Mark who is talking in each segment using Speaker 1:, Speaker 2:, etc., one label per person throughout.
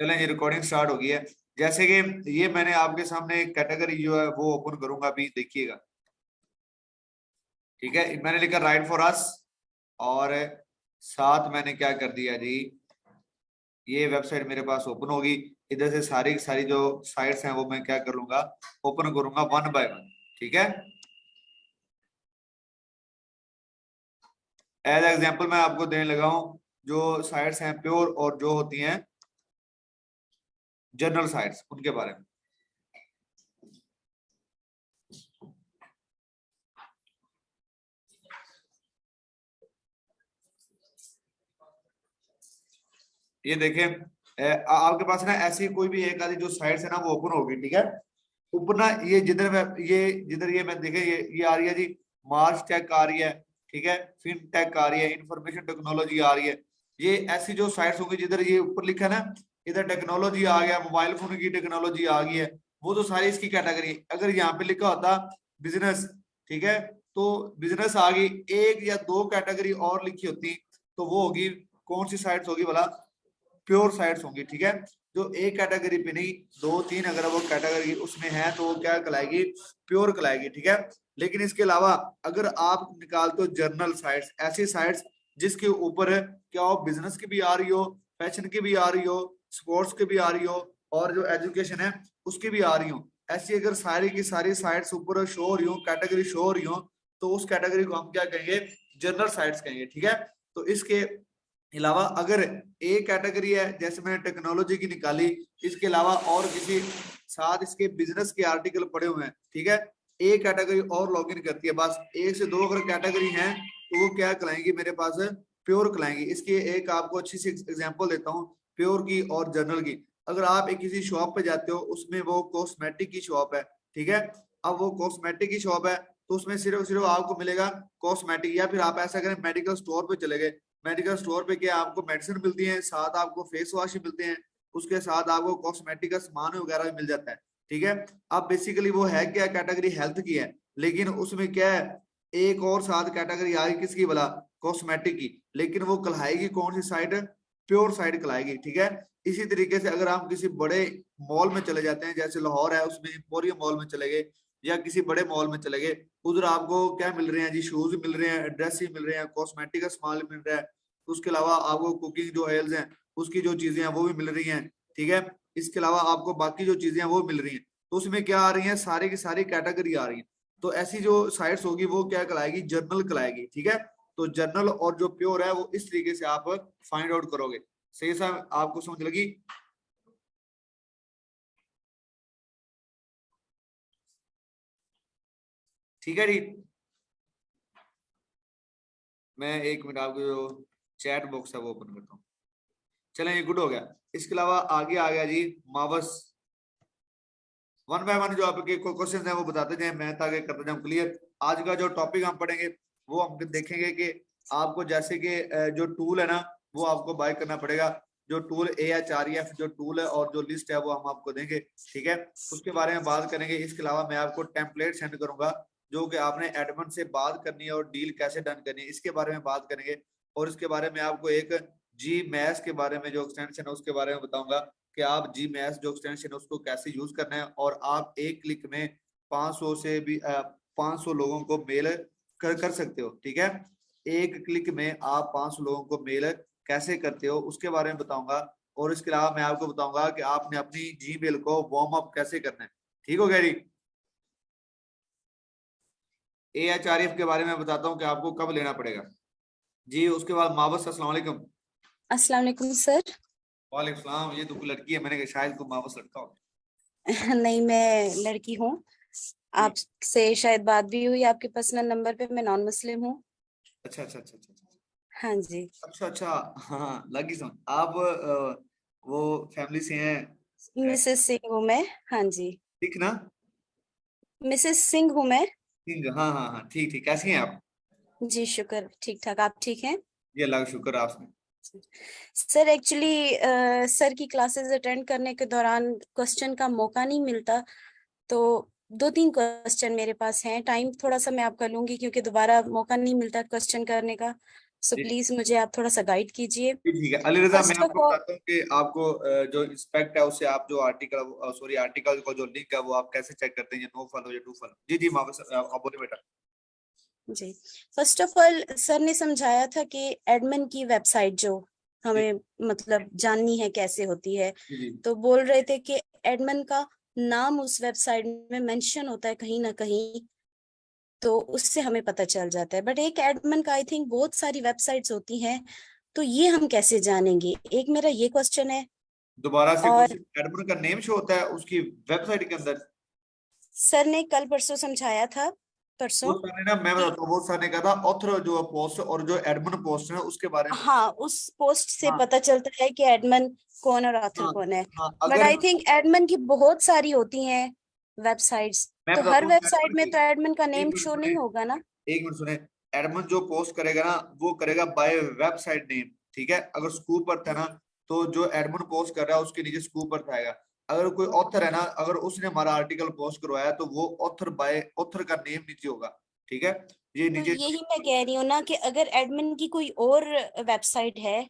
Speaker 1: चलें जी, recording start हो गई है। जैसे कि ये मैंने आपके सामने एक कैटेगरी जो है वो ओपन करूंगा, अभी देखिएगा। ठीक है, मैंने लिखा राइट फॉर अस, और साथ मैंने क्या कर दिया जी, ये वेबसाइट मेरे पास ओपन होगी। इधर से सारी की सारी जो साइट्स हैं वो मैं क्या कर लूंगा, ओपन करूंगा वन बाय वन। ठीक है, एज एग्जांपल मैं आपको देने लगा हूं जो साइट्स हैं प्योर और जो होती हैं जनरल साइट्स, उनके बारे में। ये देखें, आपके पास ना ऐसी कोई भी एक आधी जो साइट्स है ना वो ओपन होगी। ठीक है, ऊपर ना ये जिधर ये मैं देखे, ये आ रही है जी, मार्च टेक आ रही है। ठीक है, फिन टेक आ रही है, इंफॉर्मेशन टेक्नोलॉजी आ रही है। ये ऐसी जो साइट्स होंगी जिधर ये ऊपर लिखा है ना, इधर टेक्नोलॉजी आ गया, मोबाइल फोन की टेक्नोलॉजी आ गई है, वो तो सारी इसकी कैटेगरी है। अगर यहाँ पे लिखा होता बिजनेस, ठीक है, तो बिजनेस आ गई, एक या दो कैटेगरी और लिखी होती तो वो होगी, कौन सी साइट्स होगी भला, प्योर साइट्स होंगी। ठीक है, जो एक कैटेगरी पे नहीं, दो तीन अगर वो कैटेगरी उसमें है तो वो क्या कहलाएगी, प्योर कहलाएगी। ठीक है, लेकिन इसके अलावा अगर आप निकालते हो जर्नल साइट्स, ऐसी साइट्स जिसके ऊपर क्या हो, बिजनेस की भी आ रही हो, फैशन की भी आ रही हो, स्पोर्ट्स की भी आ रही हो, और जो एजुकेशन है उसकी भी आ रही हो, ऐसी अगर सारी की सारी साइट्स ऊपर शो हो रही हो, कैटेगरी शो हो रही हो, तो उस कैटेगरी को हम क्या कहेंगे, जनरल साइट्स कहेंगे। ठीक है, तो इसके अलावा अगर एक कैटेगरी है, जैसे मैंने टेक्नोलॉजी की निकाली, इसके अलावा और किसी साथ इसके बिजनेस के आर्टिकल पड़े हुए हैं, ठीक है, एक कैटेगरी और लॉगिन करती है, बस एक से दो अगर कैटेगरी हैं तो वो क्या कहलाएंगी मेरे पास, प्योर कहलाएंगी। इसकी एक आपको अच्छी सी एग्जांपल देता हूँ, प्योर की और जनरल की। अगर आप एक किसी शॉप पे जाते हो, उसमें वो कॉस्मेटिक की शॉप है, ठीक है, अब वो कॉस्मेटिक की शॉप है तो उसमें सिर्फ सिर्फ आपको मिलेगा कॉस्मेटिक, या फिर आप ऐसा करें मेडिकल स्टोर पे चले गए, मेडिकल स्टोर पे क्या आपको मेडिसिन मिलती है, साथ आपको फेस वॉश भी मिलते हैं, उसके साथ आपको कॉस्मेटिक का सामान वगैरह भी मिल जाता है। ठीक है, अब बेसिकली वो है क्या, कैटेगरी हेल्थ की है, लेकिन उसमें क्या है, एक और साथ कैटेगरी आ गई किसकी भला, कॉस्मेटिक की, लेकिन वो कहलाएगी कौन सी साइड, प्योर साइड कहलाएगी। ठीक है, इसी तरीके से अगर हम किसी बड़े मॉल में चले जाते हैं, जैसे लाहौर है उसमें एम्पोरियम मॉल में चले गए, या किसी बड़े मॉल में चले गए, उधर आपको क्या मिल रहे हैं जी, शूज मिल रहे हैं, ड्रेस ही मिल रहे हैं, कॉस्मेटिक का सामान मिल रहा है, उसके अलावा आपको कुकिंग जो ऑयल्स हैं उसकी जो चीजें हैं वो भी मिल रही हैं। ठीक है, इसके अलावा आपको बाकी जो चीजें हैं वो मिल रही हैं, तो उसमें क्या आ रही है, सारी की सारी कैटेगरी आ रही है। तो ऐसी जो साइट्स होगी वो क्या कहलाएगी, जर्नल कहलाएगी। ठीक है, तो जर्नल और जो प्योर है वो इस तरीके से आप फाइंड आउट करोगे। सही सा आपको समझ लगी? ठीक है जी, मैं एक मिनट आपको जो चैट बॉक्स है वो ओपन करता हूँ। चलें, ये गुड हो गया। इसके अलावा आगे आ गया जी मावस। वन बाय वन जो आपके क्वेश्चन है वो बताते जाए, मैं ताकि करते जाऊँ क्लियर। आज का जो टॉपिक हम पढ़ेंगे वो हम देखेंगे कि आपको जैसे कि जो टूल है ना वो आपको बाय करना पड़ेगा। जो टूल AHREF जो टूल है और जो लिस्ट है वो हम आपको देंगे। ठीक है, उसके बारे में बात करेंगे। इसके अलावा मैं आपको टेम्पलेट सेंड करूंगा जो कि आपने एडमिन से बात करनी है और डील कैसे डन करनी है, इसके बारे में बात करेंगे। और इसके बारे में आपको एक जी मैथ के बारे में जो एक्सटेंशन है उसके बारे में बताऊंगा कि आप जी मैथ जो एक्सटेंशन है उसको कैसे यूज करना है, और आप एक क्लिक में 500 से भी 500 लोगों को मेल कर सकते हो। ठीक है, एक क्लिक में आप 500 लोगों को मेल कैसे करते हो उसके बारे में बताऊंगा। और इसके अलावा मैं आपको बताऊंगा कि आपने अपनी जीमेल को वार्म अप कैसे करना है। ठीक हो गया जी? AHRF के बारे में बताता हूँ कि आपको कब लेना पड़ेगा जी। उसके बाद मावस, अस्सलाम वालेकुम।
Speaker 2: अस्सलाम वालेकुम सर।
Speaker 1: वालेकुम सलाम। ये तो कोई लड़की है, मैंने कहा शायद को मावस लड़का हो।
Speaker 2: नहीं, मैं लड़की हूँ।
Speaker 1: जी,
Speaker 2: आपसे शायद बात भी हुई आपके पर्सनल नंबर पे। मैं नॉन मुस्लिम हूँ।
Speaker 1: अच्छा अच्छा अच्छा अच्छा अच्छा
Speaker 2: हाँ जी।
Speaker 1: अच्छा अच्छा। हाँ, लगी समझ। आप वो फैमिली से हैं,
Speaker 2: मिसेस सिंह हूँ मैं। हाँ जी,
Speaker 1: ठीक ना?
Speaker 2: मिसेस सिंह हूँ मैं।
Speaker 1: ठीक, हाँ हाँ हाँ, ठीक ठीक। कैसी हैं आप?
Speaker 2: जी शुक्र, ठीक ठाक। आप ठीक हैं?
Speaker 1: जी अल्लाह का शुक्र आपने।
Speaker 2: सर एक्चुअली सर की क्लासेस अटेंड करने के दौरान क्वेश्चन का मौका नहीं मिलता, तो दो तीन क्वेश्चन मेरे पास हैं। टाइम थोड़ा सा मैं आपका लूंगी क्योंकि दोबारा मौका नहीं मिलता क्वेश्चन करने का। सो
Speaker 1: जी
Speaker 2: प्लीज मुझे आप थोड़ा सा गाइड कीजिए।
Speaker 1: जी, ठीक है अली रजा, मैं
Speaker 2: फर्स्ट ऑफ
Speaker 1: आपको
Speaker 2: ऑल,
Speaker 1: बताता हूँ कि आपको जो इंस्पेक्ट है उससे आप जो आर्टिकल सॉरी आर्टिकल का जो लिंक है वो आप कैसे चेक करते हैं, ये नो फॉलो या टू फॉलो। जी जी मामा आप बोले बेटा।
Speaker 2: जी, फर्स्ट ऑफ ऑल सर ने समझाया था कि एडमिन की वेबसाइट जो
Speaker 1: जी
Speaker 2: हमें मतलब जाननी है कैसे होती है,
Speaker 1: जी जी
Speaker 2: तो बोल रहे थे कि एडमिन का नाम उस वेबसाइट में मेंशन होता है कहीं ना कहीं, तो उससे हमें पता चल जाता है। बट एक एडमिन का आई थिंक बहुत सारी वेबसाइट्स होती हैं, तो ये हम कैसे जानेंगे? एक मेरा ये क्वेश्चन है।
Speaker 1: दोबारा से उस
Speaker 2: और
Speaker 1: एडमिन का नेम शो होता है उसकी वेबसाइट के अंदर।
Speaker 2: सर ने कल परसों समझाया था,
Speaker 1: वो
Speaker 2: परसों,
Speaker 1: सर ने ना, मैं
Speaker 2: कि
Speaker 1: बताता हूँ, वो सर ने कहा था ऑथर जो पोस्ट और जो एडमिन पोस्ट है उसके बारे में।
Speaker 2: हाँ, उस पोस्ट से
Speaker 1: हाँ
Speaker 2: पता चलता है कि एडमिन कौन और ऑथर
Speaker 1: हाँ
Speaker 2: कौन है।
Speaker 1: हाँ
Speaker 2: बट
Speaker 1: अगर
Speaker 2: आई थिंक एडमिन की बहुत सारी होती हैं वेबसाइट्स,
Speaker 1: मैं
Speaker 2: तो
Speaker 1: बताता
Speaker 2: हर
Speaker 1: हूँ
Speaker 2: वेबसाइट
Speaker 1: एडमिन
Speaker 2: में
Speaker 1: की,
Speaker 2: तो एडमिन का
Speaker 1: एक
Speaker 2: नेम
Speaker 1: मिनट
Speaker 2: शो
Speaker 1: सुने,
Speaker 2: नहीं होगा ना।
Speaker 1: एक मिनट सुने। एडमिन जो पोस्ट करेगा ना वो करेगा बाय वेबसाइट नेम, ठीक है। अगर स्कूप अर्थ है ना, तो जो एडमिन पोस्ट कर रहा है उसके नीचे स्कूप अर्थ आएगा। अगर कोई ऑथर है ना, अगर उसने हमारा आर्टिकल पोस्ट करवाया तो वो ऑथर बाय ऑथर का नेम नीचे होगा, ठीक है। ये
Speaker 2: तो
Speaker 1: नीचे
Speaker 2: यही मैं कह रही हूँ ना कि अगर एडमिन की कोई और वेबसाइट है,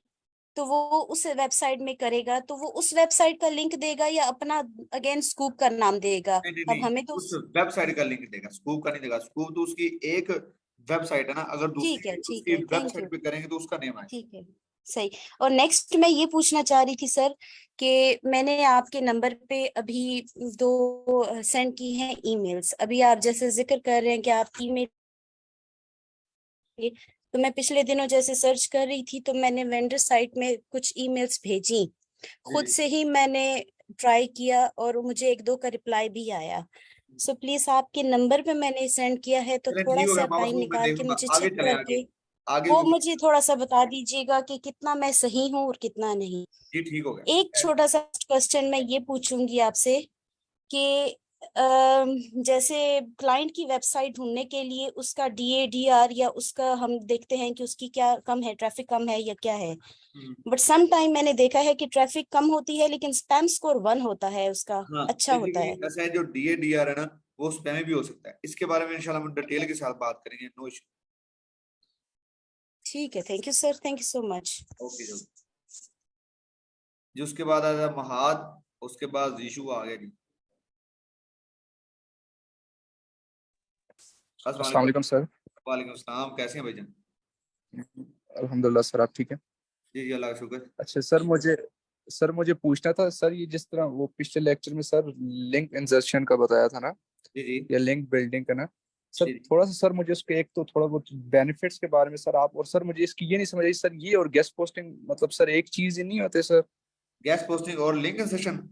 Speaker 2: तो वो उस वेबसाइट में करेगा, तो वो उस वेबसाइट का लिंक देगा या अपना अगेन स्कूप का नाम देगा?
Speaker 1: नहीं नहीं
Speaker 2: अब
Speaker 1: नहीं,
Speaker 2: हमें तो
Speaker 1: उस वेबसाइट का लिंक देगा, स्कूप का नहीं देगा। स्कूप तो उसकी एक वेबसाइट है ना, अगर
Speaker 2: ठीक है,
Speaker 1: दूसरी
Speaker 2: ठीक
Speaker 1: उसकी
Speaker 2: है, थैंक
Speaker 1: वेबसाइट
Speaker 2: यू।
Speaker 1: पे करेंगे तो उसका नेम आएगा।
Speaker 2: ठीक है, सही। और नेक्स्ट मैं ये पूछना चाह रही थी सर, कि मैंने आपके नंबर पे अभी दो सेंड की हैं ईमेल्स। अभी आप जैसे जिक्र कर रहे हैं कि आप ईमेल, तो मैं पिछले दिनों जैसे सर्च कर रही थी, तो मैंने वेंडर साइट में कुछ ईमेल्स भेजी,
Speaker 1: जी
Speaker 2: खुद
Speaker 1: जी,
Speaker 2: से ही मैंने ट्राई किया, और मुझे एक दो का रिप्लाई भी आया। सो प्लीज, आपके नंबर पे मैंने सेंड किया है, तो
Speaker 1: चलें
Speaker 2: थोड़ा
Speaker 1: ठीक हो गया
Speaker 2: सा
Speaker 1: मामा,
Speaker 2: टाइम
Speaker 1: वो मैं
Speaker 2: निकाल के
Speaker 1: देखूंगा,
Speaker 2: मुझे
Speaker 1: आगे
Speaker 2: चेक
Speaker 1: चले आगे,
Speaker 2: करके
Speaker 1: आगे
Speaker 2: वो
Speaker 1: भी।
Speaker 2: मुझे थोड़ा सा बता दीजिएगा कि कितना मैं सही हूँ और कितना नहीं।
Speaker 1: जी ठीक हो
Speaker 2: एक
Speaker 1: गया।
Speaker 2: छोटा सा क्वेश्चन मैं ये पूछूंगी आपसे कि जैसे क्लाइंट की वेबसाइट ढूंढने के लिए उसका DADR या उसका हम देखते हैं कि उसकी क्या कम है, ट्रैफिक कम है या क्या है।
Speaker 1: हम्म,
Speaker 2: बट सम टाइम मैंने देखा है कि ट्रैफिक कम होती है लेकिन स्पैम स्कोर 1 होता है, उसका
Speaker 1: हाँ
Speaker 2: अच्छा होता
Speaker 1: बेसिकली
Speaker 2: है।
Speaker 1: ऐसा है, जो DADR है ना वो स्पैम भी हो सकता है। इसके बारे में इंशाल्लाह हम डिटेल के साथ बात करेंगे, नो इशू।
Speaker 2: ठीक है, thank you sir, thank you so much.
Speaker 1: Okay जो जी, उसके बाद आया महाद, उसके बाद जीशु आ गया जी। अस्सलाम
Speaker 3: अस्सलाम
Speaker 1: वालेकुम।
Speaker 3: वालेकुम सर।
Speaker 1: वालेकुम सलाम, कैसे हैं भाईजान?
Speaker 3: अल्हम्दुलिल्लाह सर, आप ठीक है?
Speaker 1: जी जी अल्लाह का शुक्र।
Speaker 3: अच्छा सर मुझे पूछना था सर, ये जिस तरह वो पिछले लेक्चर में सर लिंक इंसर्शन का बताया था ना,
Speaker 1: जी जी
Speaker 3: या लिंक बिल्डिंग का ना, सर
Speaker 1: जी।
Speaker 3: थोड़ा सा सर मुझे उसके एक तो थोड़ा बहुत बेनिफिट्स के बारे में सर आप, और सर मुझे इसकी ये नहीं समझ आई सर, ये और गेस्ट पोस्टिंग मतलब सर एक चीज ही नहीं होते सर?
Speaker 1: गैस पोस्टिंग और लिंक इंसर्शन।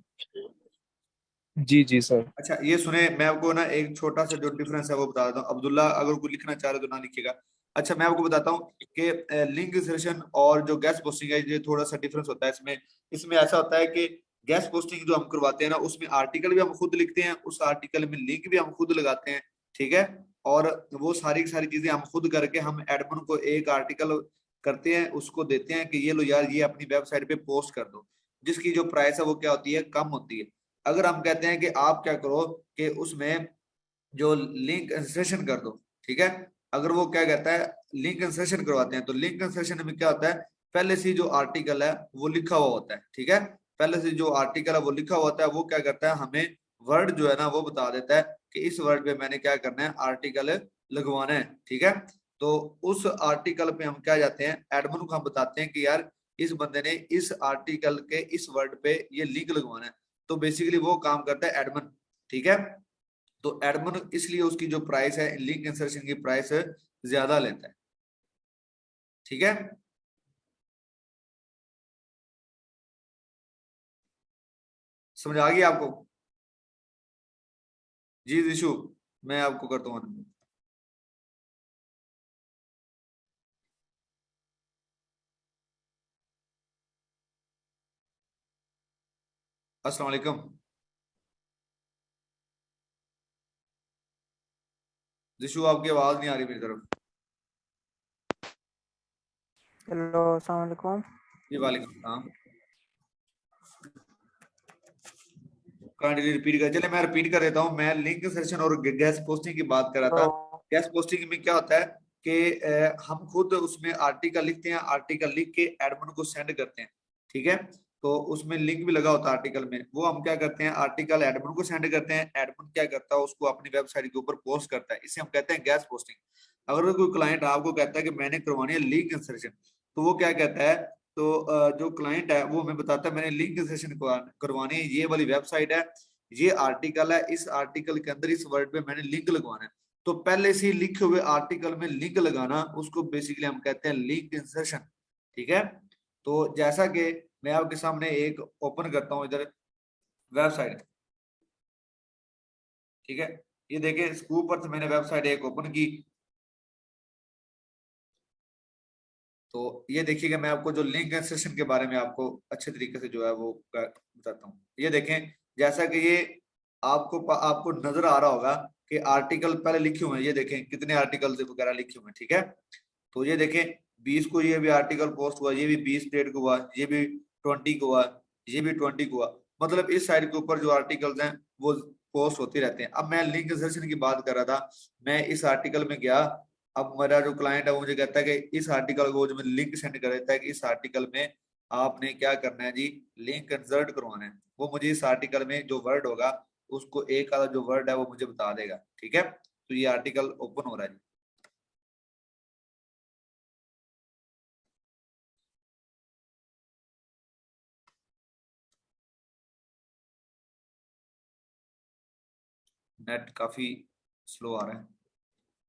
Speaker 3: जी जी सर।
Speaker 1: अच्छा ये सुने, मैं आपको ना एक छोटा सा जो डिफरेंस है वो बता देता हूँ। अब्दुल्ला अगर कोई लिखना चाह रहे हो तो ना लिखिएगा। अच्छा मैं आपको बताता हूँ कि लिंक इंसर्शन और जो गैस पोस्टिंग है ये थोड़ा सा डिफरेंस होता है इसमें। इसमें ऐसा होता है कि गैस पोस्टिंग जो हम करवाते हैं ना, उसमें आर्टिकल भी हम खुद लिखते हैं, उस आर्टिकल में लिंक भी हम खुद लगाते हैं, ठीक है। और वो सारी की सारी चीजें हम खुद करके हम एडमिन को एक आर्टिकल करते हैं, उसको देते हैं कि ये लो यार, ये अपनी वेबसाइट पे पोस्ट कर दो, जिसकी जो प्राइस है वो क्या होती है, कम होती है। अगर हम कहते हैं कि आप क्या करो कि उसमें जो लिंक इंसर्शन कर दो, ठीक है। अगर वो क्या कहता है लिंक इंसर्शन करवाते हैं, तो लिंक इंसर्शन में क्या होता है, पहले से जो आर्टिकल है वो लिखा हुआ होता है, ठीक है। पहले से जो आर्टिकल है वो लिखा हुआ होता है, वो क्या करता है हमें वर्ड जो है ना वो बता देता है कि इस वर्ड पे मैंने क्या करना है, आर्टिकल लगवाना है, ठीक है। तो उस आर्टिकल पे हम क्या जाते हैं, एडमिन को हम बताते हैं कि यार इस बंदे ने इस आर्टिकल के इस वर्ड पे ये लिंक लगवाना है। तो बेसिकली वो काम करता है एडमिन, ठीक है। तो एडमिन इसलिए उसकी जो प्राइस है लिंक इंसर्शन की प्राइस ज्यादा लेता है, ठीक है। समझ आ गई आपको? जी दिशु, मैं आपको करता हूँ। अस्सलाम वालेकुम। दिशु आपकी आवाज नहीं आ रही मेरी तरफ।
Speaker 4: हेलो, अस्सलाम वालेकुम।
Speaker 1: जी वालेकुम सलाम। काइंडली रिपीट कर, चले मैं रिपीट कर देता हूँ। मैं लिंक इंसर्शन और गैस पोस्टिंग की बात कर रहा
Speaker 4: हेलो।
Speaker 1: था। गैस पोस्टिंग में क्या होता है, कि हम खुद उसमें आर्टिकल लिखते हैं, आर्टिकल लिख के एडमिन को सेंड करते हैं, ठीक है। तो उसमें लिंक भी लगा होता है आर्टिकल में, वो हम क्या करते हैं आर्टिकल एडमिन को सेंड करते हैं, एडमिन क्या करता है उसको अपनी वेबसाइट के ऊपर पोस्ट करता है, इसे हम कहते हैं गेस्ट पोस्टिंग। अगर कोई क्लाइंट आपको कहता है कि मैंने करवानी है लिंक इंसर्शन, तो वो क्या कहता है, तो जो क्लाइंट है वो हमें बताता है मैंने लिंक इंसर्शन करवानी है, ये वाली वेबसाइट है, ये आर्टिकल है, इस आर्टिकल के अंदर इस वर्ड पे मैंने लिंक लगवाना है। तो पहले से ही लिखे हुए आर्टिकल में लिंक लगाना उसको बेसिकली हम कहते हैं लिंक इंसर्शन, ठीक है। तो जैसा कि मैं आपके सामने एक ओपन करता हूं इधर वेबसाइट, ठीक है, ये देखिए इसके ऊपर से मैंने वेबसाइट एक ओपन की, तो ये देखिएगा मैं आपको जो लिंक इंसर्शन के बारे में आपको अच्छे तरीके से जो है वो बताता हूँ। ये देखें जैसा कि ये आपको नजर आ रहा होगा कि आर्टिकल पहले लिखे हुए हैं, ये देखें कितने आर्टिकल वगैरह लिखे हुए हैं, ठीक है। तो ये देखें 20 को ये भी आर्टिकल पोस्ट हुआ, ये भी 20 डेट को हुआ, ये भी 20 को हुआ, ये भी 20 को हुआ, मतलब इस साइड के ऊपर जो आर्टिकल्स हैं वो पोस्ट होते रहते हैं। अब मैं लिंक इंसर्शन की बात कर रहा था, मैं इस आर्टिकल में गया, अब मेरा जो क्लाइंट है वो मुझे कहता है कि इस आर्टिकल को जो मैं लिंक सेंड कर देता है कि इस आर्टिकल में आपने क्या करना है जी, लिंक इंसर्ट करवाना है। वो मुझे इस आर्टिकल में जो वर्ड होगा उसको एक आधा जो वर्ड है वो मुझे बता देगा, ठीक है। तो ये आर्टिकल ओपन हो रहा है जी। नेट काफी स्लो आ रहा है,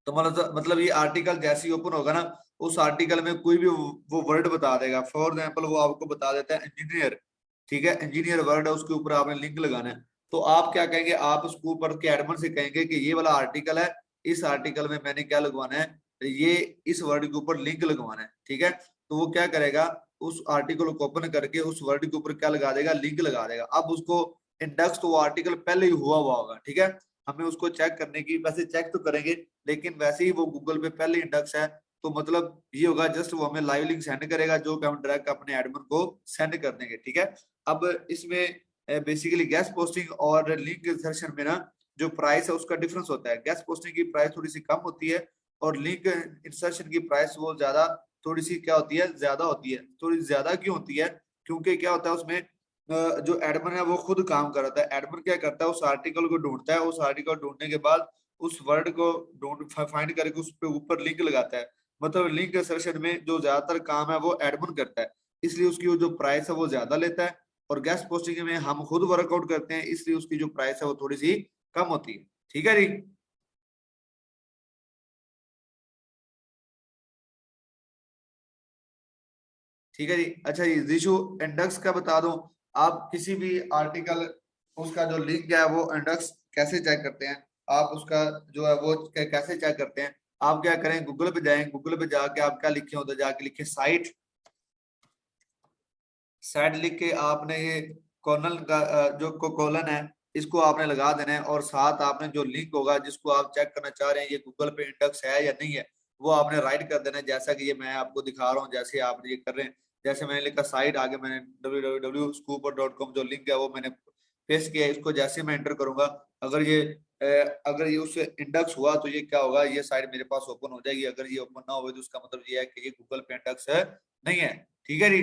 Speaker 1: तो मतलब ये आर्टिकल जैसे ही ओपन होगा ना, उस आर्टिकल में कोई भी वो वर्ड बता देगा। फॉर एग्जाम्पल वो आपको बता देता है इंजीनियर, ठीक है, इंजीनियर वर्ड है, उसके ऊपर आपने लिंक लगाना है। तो आप क्या कहेंगे, आप उसके ऊपर के एडमिन से कहेंगे कि ये वाला आर्टिकल है, इस आर्टिकल में मैंने क्या लगवाना है, ये इस वर्ड के ऊपर लिंक लगवाना है, ठीक है। तो वो क्या करेगा, उस आर्टिकल को ओपन करके उस वर्ड के ऊपर क्या लगा देगा, लिंक लगा देगा। अब उसको इंडेक्स तो वो आर्टिकल पहले ही हुआ होगा, ठीक है, हमें उसको चेक करने की, वैसे चेक तो करेंगे लेकिन वैसे ही वो गूगल पे पहले इंडेक्स है, तो मतलब ये होगा जस्ट वो हमें लाइव लिंक सेंड करेगा जो कि हम डायरेक्ट अपने एडमिन को सेंड कर देंगे, ठीक है। अब इसमें बेसिकली गेस्ट पोस्टिंग और लिंक इंसर्शन में ना जो प्राइस है उसका डिफरेंस होता है। गेस्ट पोस्टिंग की प्राइस थोड़ी सी कम होती है और लिंक इंसर्शन की प्राइस वो ज्यादा थोड़ी सी क्या होती है, ज्यादा होती है। थोड़ी ज्यादा क्यों होती है, क्योंकि क्या होता है उसमें जो एडमिन है वो खुद काम करता है। एडमिन क्या करता है, उस आर्टिकल को ढूंढता है, उस आर्टिकल ढूंढने के बाद उस वर्ड को ढूंढ फाइंड करके उस पे ऊपर लिंक लगाता है। मतलब लिंक इंसर्शन में जो ज्यादातर काम है वो एडमिन करता है, इसलिए उसकी वो जो प्राइस है वो ज्यादा लेता है। और गेस्ट पोस्टिंग में हम खुद वर्कआउट करते हैं, इसलिए उसकी जो प्राइस है वो थोड़ी सी कम होती है, ठीक है जी। ठीक है जी। अच्छा जी दिशु, इंडेक्स का बता दूं, आप किसी भी आर्टिकल उसका जो लिंक है वो इंडेक्स कैसे चेक करते हैं, आप उसका जो है वो कैसे चेक करते हैं। आप क्या करें, गूगल पे जाएं, गूगल पे जाके आप क्या लिखे, उधर जाके लिखे साइट, साइट लिख के आपने ये कॉर्नर का जो कॉलन है इसको आपने लगा देना है, और साथ आपने जो लिंक होगा जिसको आप चेक करना चाह रहे हैं ये गूगल पे इंडेक्स है या नहीं है, वो आपने राइट कर देना है। जैसा कि ये मैं आपको दिखा रहा हूँ, जैसे आप ये कर रहे हैं, जैसे मैंने लिखा साइट, आगे मैंने www.scooper.com जो लिंक है वो मैंने पेस्ट किया है। इसको जैसे मैं एंटर करूंगा, अगर ये उससे इंडेक्स हुआ तो ये क्या होगा, ये साइट मेरे पास ओपन हो जाएगी। अगर ये ओपन ना हो तो उसका मतलब ये है कि ये गूगल पे इंडेक्स है नहीं है, ठीक है जी।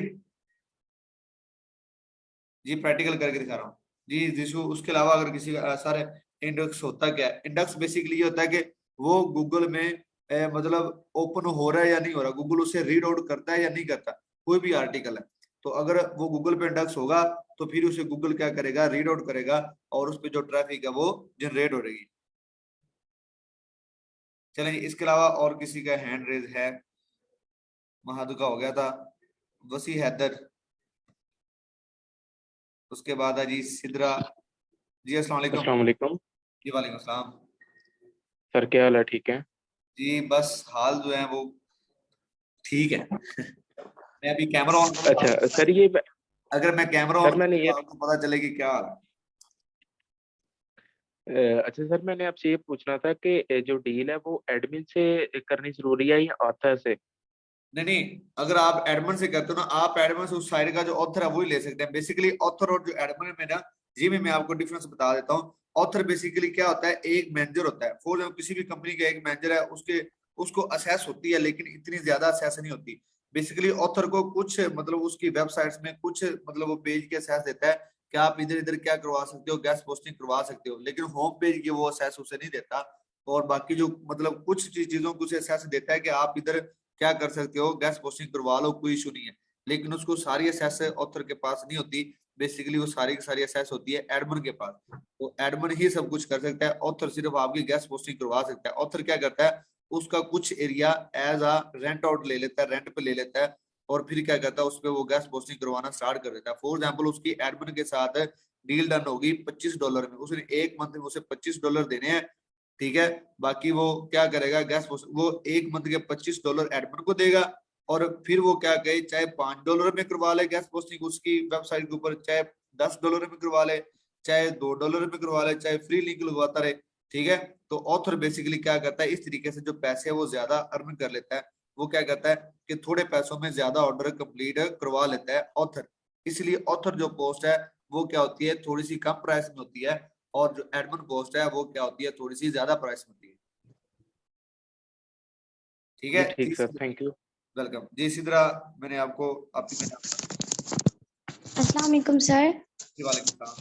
Speaker 1: जी प्रैक्टिकल करके दिखा रहा हूँ जी जिसको। उसके अलावा अगर किसी का सर इंडेक्स होता क्या है, इंडेक्स बेसिकली ये होता है कि वो गूगल में मतलब ओपन हो रहा है या नहीं हो रहा, गूगल उसे रीड आउट करता है या नहीं करता, कोई भी आर्टिकल है। तो अगर वो गूगल पे इंडेक्स होगा तो फिर उसे गूगल क्या करेगा, रीड आउट करेगा, और उस पर जो ट्रैफिक है वो जनरेट हो रहेगी। चलिए इसके अलावा और किसी का हैंड रेज है, महादु का हो गया था, वसी हैदर, उसके बाद है जी सिद्रा जी, अस्सलाम वालेकुम।
Speaker 5: अस्सलाम वालेकुम
Speaker 1: जी वालेकुम सलाम
Speaker 5: सर, क्या हाल है? ठीक है
Speaker 1: जी, बस हाल जो है वो ठीक है। मैं अभी कैमरा ऑन करूंगा,
Speaker 5: अच्छा सर, ये
Speaker 1: अगर मैं कैमरा ऑन
Speaker 5: सर मैंने
Speaker 1: करूंगा
Speaker 5: ये
Speaker 1: आपको पता चलेगी क्या हाल है।
Speaker 5: अच्छा सर, मैंने आपसे ये पूछना था कि जो डील है वो एडमिन से करनी जरूरी है या ऑथर से?
Speaker 1: नहीं नहीं, अगर आप एडमिन से करते हो ना, आप एडमिन से उस साइड का जो ऑथर है वही ले सकते हैं। बेसिकली ऑथर और जो एडमिन में ना, जी मैं आपको डिफरेंस बता देता हूँ। ऑथर बेसिकली क्या होता है, एक मैनेजर होता है, फॉर किसी भी कंपनी का एक मैनेजर है, उसके उसको असेस होती है, लेकिन इतनी ज्यादा असेस नहीं होती। बेसिकली ऑथर को कुछ मतलब उसकी वेबसाइट्स में कुछ मतलब वो पेज के असेस देता है कि आप इधर इधर क्या करवा सकते हो, गेस्ट पोस्टिंग करवा सकते हो, लेकिन होम पेज की वो असेस उसे नहीं देता। और बाकी जो मतलब कुछ चीजों को उसे असेस देता है कि आप इधर क्या कर सकते हो, गेस्ट पोस्टिंग करवा लो, कोई इशू नहीं है, लेकिन उसको सारी असेस ऑथर के पास नहीं होती। बेसिकली वो सारी की सारी असेस होती है एडमिन के पास। तो एडमिन ही सब कुछ कर सकता है, ऑथर सिर्फ आपकी गेस्ट पोस्टिंग करवा सकता है। ऑथर क्या करता है, उसका कुछ area as a rent out ले लेता है, रेंट पे ले लेता है, और फिर क्या करता है उस पर वो गेस्ट पोस्टिंग करवाना स्टार्ट कर देता है। फॉर एग्जाम्पल उसकी एडमिन के साथ डील डन होगी $25 में, उसने एक मंथ में उसे $25 देने हैं, ठीक है। बाकी वो क्या करेगा, गेस्ट पोस्टिंग वो एक मंथ के $25 एडमिन को देगा, और फिर वो क्या कहे, चाहे $5 में करवा ले गेस्ट पोस्टिंग उसकी वेबसाइट के ऊपर, चाहे $10 में करवा ले, चाहे $2 में करवा ले, चाहे फ्री लिंक लगवाता रहे, ठीक है। तो ऑथर बेसिकली क्या करता है, इस तरीके से जो पैसे है वो ज्यादा अर्न कर लेता है। वो क्या करता है कि थोड़े पैसों में ज्यादा ऑर्डर कंप्लीट करवा लेता है ऑथर। इसलिए ऑथर जो पोस्ट है वो क्या होती है, थोड़ी सी कम प्राइस में होती है, और जो एडमिन पोस्ट है वो क्या होती है, थोड़ी सी ज्यादा प्राइस में होती है, ठीक
Speaker 5: जी
Speaker 1: है।
Speaker 5: ठीक सर, थैंक यू।
Speaker 1: वेलकम जी। इसी तरह मैंने आपको
Speaker 6: अस्सलाम वालेकुम सर।
Speaker 1: वालेकुम सलाम।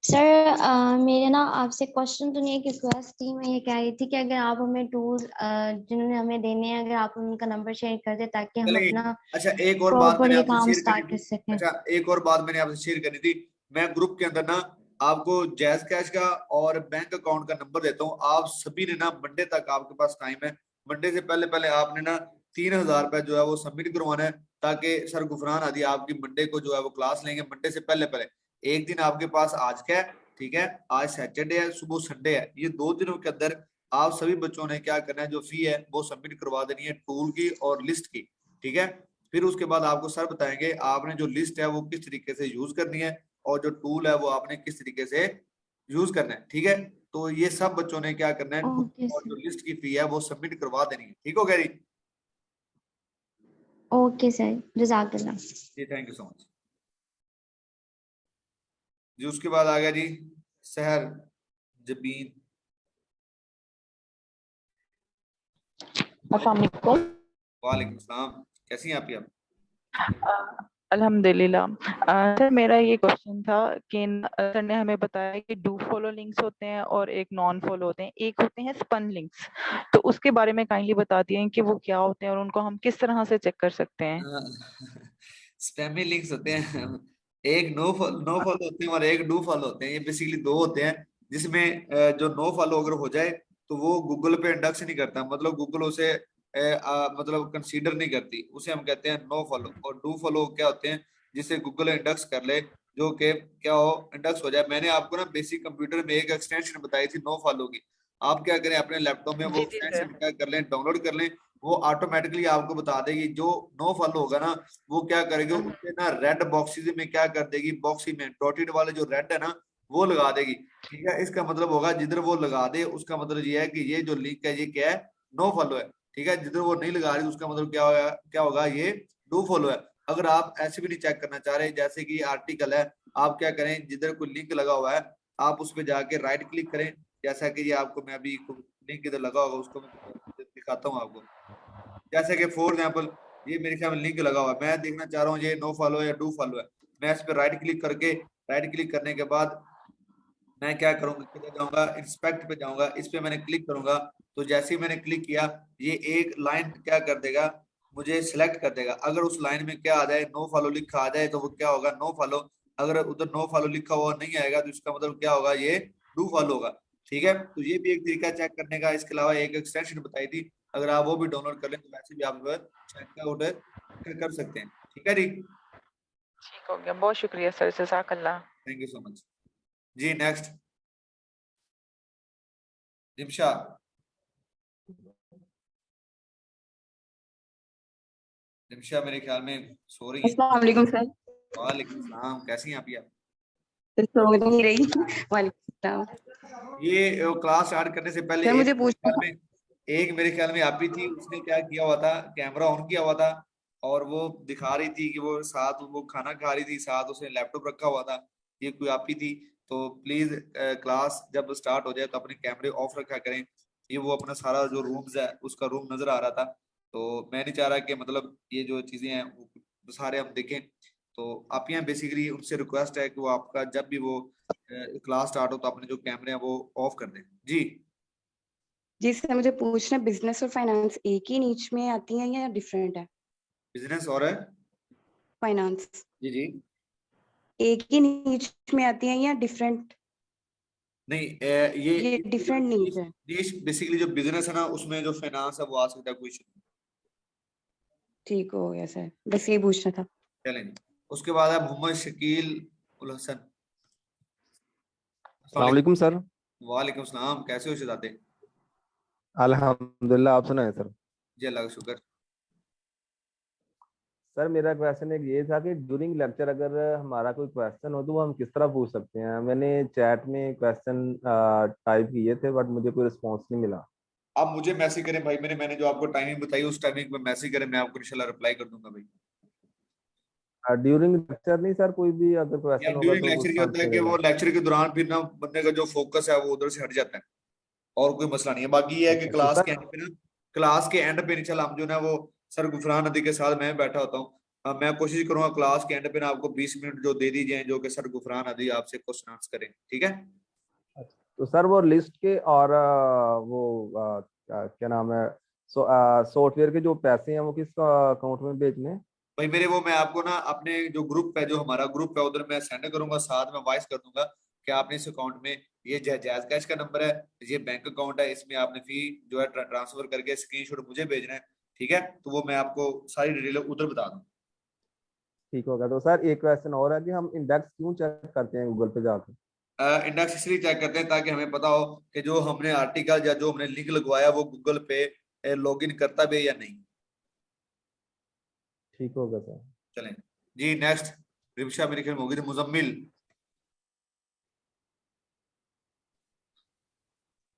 Speaker 6: सर मेरे ना आपसे क्वेश्चन तो नहीं है, रिक्वेस्ट थी। मैं ये कह रही थी कि अगर आप हमें टूल्स जिन्होंने हमें देने हैं, अगर आप उनका नंबर शेयर कर दे ताकि हम
Speaker 1: चलिए,
Speaker 6: अपना
Speaker 1: अच्छा एक और बात
Speaker 6: प्रॉपर
Speaker 1: मैंने
Speaker 6: ये
Speaker 1: आपसे
Speaker 6: काम
Speaker 1: शेयर करनी
Speaker 6: स्टार्ट कर
Speaker 1: थी।
Speaker 6: सकें।
Speaker 1: अच्छा एक और बात मैंने आपसे शेयर करनी थी। मैं ग्रुप के अंदर ना आपको जैज कैश का और बैंक अकाउंट का नंबर देता हूँ। आप सभी ने ना मंडे तक आपके पास टाइम है, मंडे से पहले पहले आपने ना 3000 रुपए जो है वो सबमिट करवाना है, ताकि सर गुफरान आदि आपकी मंडे को जो है वो क्लास लेंगे। मंडे से पहले पहले एक दिन आपके पास आज का है, ठीक है, आज सैटरडे है, सुबह संडे है, ये 2 दिनों के अंदर आप सभी बच्चों ने क्या करना है, जो फी है वो सबमिट करवा देनी है, टूल की और लिस्ट की, ठीक है। फिर उसके बाद आपको सर बताएंगे आपने जो लिस्ट है वो किस तरीके से यूज करनी है, और जो टूल है वो आपने किस तरीके से यूज करना है, ठीक है। तो ये सब बच्चों ने क्या करना है, टूल
Speaker 6: ओके
Speaker 1: और
Speaker 6: सर।
Speaker 1: जो लिस्ट की फी है वो सबमिट करवा देनी है, ठीक हो गया जी।
Speaker 6: ओके सर, जज़ाकल्लाह।
Speaker 1: जी थैंक यू सो मच जी। उसके बाद आ गया जी सहर जबीन।
Speaker 7: अस्सलाम वालेकुम।
Speaker 1: वालेकुम सलाम, कैसी हैं आप?
Speaker 7: अल्हम्दुलिल्लाह। सर मेरा ये क्वेश्चन था कि सर ने हमें बताया कि डू फॉलो लिंक्स होते हैं और एक नॉन फॉलो होते हैं, एक होते हैं स्पन लिंक्स, तो उसके बारे में काइंडली बता दिए कि वो क्या होते हैं और उनको हम किस तरह से चेक कर सकते हैं।
Speaker 1: स्पैमी लिंक्स होते हैं, एक नो फॉलो होते हैं और एक डू फॉलो होते हैं। ये बेसिकली दो होते हैं, जिसमें जो नो फॉलो अगर हो जाए तो वो गूगल पे इंडेक्स नहीं करता, मतलब गूगल उसे मतलब कंसीडर नहीं करती, उसे हम कहते हैं नो फॉलो। और डू फॉलो क्या होते हैं, जिसे गूगल इंडेक्स कर ले, जो कि क्या हो, इंडेक्स हो जाए। मैंने आपको ना बेसिक कंप्यूटर में एक एक्सटेंशन बताई थी नो फॉलो की। आप क्या करें, अपने लैपटॉप में वो
Speaker 7: जी जी
Speaker 1: एक्सटेंशन
Speaker 7: सर।
Speaker 1: क्या कर लें, डाउनलोड कर लें, वो ऑटोमेटिकली आपको बता देगी। जो नो फॉलो होगा ना वो क्या करेगी, उससे ना रेड बॉक्सेस में क्या कर देगी, बॉक्स में डॉटेड वाले जो रेड है ना वो लगा देगी, ठीक है। इसका मतलब होगा जिधर वो लगा दे उसका मतलब ये है कि ये जो लिंक है ये क्या है, नो फॉलो है, ठीक है। जिधर वो नहीं लगा रही उसका मतलब क्या होगा, ये डू फॉलो है। अगर आप ऐसे भी नहीं चेक करना चाह रहे, जैसे कि आर्टिकल है, आप क्या करें, जिधर कोई लिंक लगा हुआ है आप उस पर जाके राइट क्लिक करें, जैसा कि ये आपको मैं अभी लिंक इधर लगा होगा उसको मैं दिखाता हूँ आपको। जैसे कि फॉर एग्जाम्पल ये मेरे ख्याल में लिंक लगा हुआ है, मैं देखना चाह रहा हूँ ये नो फॉलो है या डू फॉलो है। मैं इस पर राइट क्लिक करके, राइट क्लिक करने के बाद मैं क्या करूंगा, किधर जाऊंगा, इंस्पेक्ट पे जाऊंगा, इस पे मैंने क्लिक करूंगा। तो जैसे ही मैंने क्लिक किया ये एक लाइन क्या कर देगा, मुझे सिलेक्ट कर देगा। अगर उस लाइन में क्या आ जाए, नो फॉलो लिखा आ जाए, तो वो क्या होगा, नो फॉलो। अगर उधर नो फॉलो लिखा हुआ नहीं आएगा तो इसका मतलब क्या होगा, ये डू फॉलो होगा, ठीक है। तो ये भी एक तरीका चेक करने का। इसके अलावा एक एक्सटेंशन बताई थी, अगर आप वो भी डाउनलोड कर लें तो वैसे भी आप चेकआउट कर सकते हैं, ठीक है जी।
Speaker 7: ठीक हो गया, बहुत शुक्रिया सर, जज़ाकल्लाह।
Speaker 1: थैंक यू सो मच जी। नेक्स्ट जिमशा। जिमशा मेरे ख्याल में सो रही है।
Speaker 8: अस्सलाम वालेकुम सर।
Speaker 1: वालेकुम सलाम, कैसी हैं आप?
Speaker 8: सो नहीं रही। वालेकुम सलाम।
Speaker 1: ये क्लास स्टार्ट करने से पहले
Speaker 8: सर मुझे पूछना था।
Speaker 1: एक मेरे ख्याल में आप ही थी, उसने क्या किया हुआ था, कैमरा ऑन किया हुआ था और वो दिखा रही थी कि वो साथ वो खाना खा रही थी, साथ उसने लैपटॉप रखा हुआ था। ये कोई आप ही थी। तो प्लीज क्लास जब स्टार्ट हो जाए तो अपने कैमरे ऑफ रखा करें, ये वो अपना सारा जो रूम्स है उसका रूम नजर आ रहा था। तो मैं नहीं चाह रहा कि मतलब ये जो चीजें हैं वो सारे हम देखें। तो आप यहाँ बेसिकली उनसे रिक्वेस्ट है कि वो आपका जब भी वो क्लास स्टार्ट हो तो अपने जो कैमरे हैं वो ऑफ कर दें। जी
Speaker 8: जी सर, मुझे पूछना, बिजनेस और फाइनेंस एक ही नीच में आती हैं या डिफरेंट है?
Speaker 1: बिजनेस और है।
Speaker 8: फाइनेंस
Speaker 1: जी जी
Speaker 8: एक ही नीच में आती हैं या डिफरेंट?
Speaker 1: नहीं
Speaker 8: ये डिफरेंट नीच है।
Speaker 1: बेसिकली जो बिजनेस है ना उसमें जो फाइनेंस है वो आ सकता है, कोई इशू नहीं।
Speaker 8: ठीक हो गया सर, बस ये पूछना था।
Speaker 1: चलें जी। उसके बाद है मोहम्मद शकील उल हसन।
Speaker 9: अस्सलाम वालेकुम सर।
Speaker 1: वालेकुम सलाम, कैसे हो शहजादे?
Speaker 9: अल्हम्दुलिल्लाह, आप सुनाए सर।
Speaker 1: जी अल्लाह का शुक्र।
Speaker 9: सर मेरा क्वेश्चन एक ये था कि ड्यूरिंग लेक्चर अगर हमारा कोई क्वेश्चन हो तो वो हम किस तरह पूछ सकते हैं। मैंने चैट में क्वेश्चन टाइप किए थे बट मुझे कोई रिस्पांस नहीं मिला।
Speaker 1: आप मुझे मैसेज करें भाई, मैंने जो आपको टाइमिंग बताई उस टाइमिंग पे मैसेज करें, मैं आपको इंशाल्लाह रिप्लाई कर दूंगा भाई।
Speaker 9: ड्यूरिंग लेक्चर नहीं सर, कोई भी अगर
Speaker 1: या
Speaker 9: क्वेश्चन होगा
Speaker 1: ड्यूरिंग
Speaker 9: तो
Speaker 1: लेक्चर
Speaker 9: उसका
Speaker 1: क्या होता है कि
Speaker 9: आंसर
Speaker 1: वो
Speaker 9: देगा।
Speaker 1: लेक्चर के दौरान फिर ना बंदे का जो फोकस है वो उधर से हट जाता है, और कोई मसला नहीं है। बाकी ये है कि
Speaker 9: अच्छा तो सर
Speaker 1: क्लास के एंड पे इंशाल्लाह हम जो ना वो सर गुफरान नदी के साथ मैं बैठा होता हूँ। मैं कोशिश करूंगा क्लास के एंड पे ना आपको 20 मिनट जो दे दी जाए जो कि सर गुफरान नदी आपसे क्वेश्चन आंसर करें, ठीक है?
Speaker 9: तो सर वो लिस्ट के और क्या नाम है, सॉफ्टवेयर के जो पैसे हैं वो किस अकाउंट में भेजने हैं?
Speaker 1: भाई मेरे वो मैं आपको ना अपने जो ग्रुप है, जो हमारा ग्रुप है उधर मैं सेंड करूंगा, साथ में वॉइस कर दूंगा कि आपने इस अकाउंट में ये जायज कैश का नंबर है, ये बैंक अकाउंट है, इसमें आपने फी जो है ट्रांसफर करके स्क्रीनशॉट मुझे भेजना है, ठीक है? तो वो मैं आपको सारी डिटेल उधर बता दूँ।
Speaker 9: ठीक होगा। तो सर एक क्वेश्चन और है कि हम इंडेक्स क्यों चेक करते हैं गूगल पे जाकर?
Speaker 1: इंडेक्स इसलिए चेक करते हैं ताकि हमें पता हो कि जो हमने आर्टिकल या जो हमने लिंक लगवाया वो गूगल पे लॉगिन करता भी है या नहीं।
Speaker 9: ठीक होगा सर।
Speaker 1: चलें जी। नेक्स्ट रिप्शा मेरी ख्याल में होगी, तो मुजम्मिल।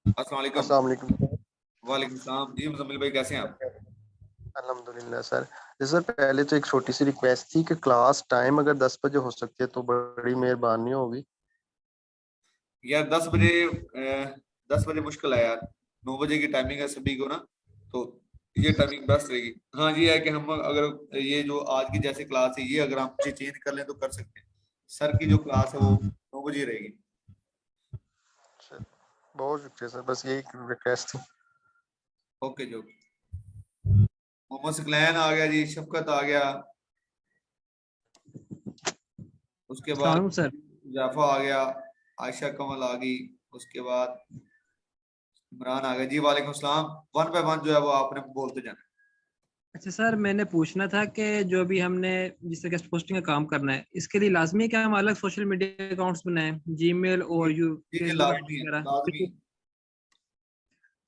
Speaker 1: अस्सलाम वालेकुम।
Speaker 10: अस्सलाम वालेकुम।
Speaker 1: वालेकुम सलाम जी। मुजम्मिल भाई कैसे हैं आप?
Speaker 10: अल्हम्दुलिल्लाह सर। जी सर, पहले तो एक छोटी सी रिक्वेस्ट थी कि क्लास टाइम अगर 10 बजे हो सकती है तो बड़ी मेहरबानी होगी।
Speaker 1: यार 10 बजे मुश्किल है यार, 9 बजे की टाइमिंग है सभी को ना, तो ये टाइमिंग बेस्ट रहेगी। हाँ ये है कि हम अगर ये जो आज की जैसे क्लास है ये अगर हम चेंज कर लें तो कर सकते हैं। सर की जो क्लास है वो 9 बजे रहेगी।
Speaker 10: बहुत शुक्रिया सर, बस यही रिक्वेस्ट थी।
Speaker 1: ओके जो मोहम्मद सकलैन आ गया जी, शफकत आ गया, उसके बाद
Speaker 11: सर।
Speaker 1: जाफा आ गया, आयशा कमल आ गई, उसके बाद इमरान आ गया जी। वालेकुम सलाम। वन बाय वन जो है वो आपने बोलते जाना।
Speaker 11: अच्छा सर, मैंने पूछना था कि जो भी हमने जिस तरह गेस्ट पोस्टिंग का काम करना है, इसके लिए लाजमी है कि हम अलग सोशल मीडिया अकाउंट्स बनाएं, जीमेल और फेसबुक
Speaker 1: लाजमी है, लाजमी।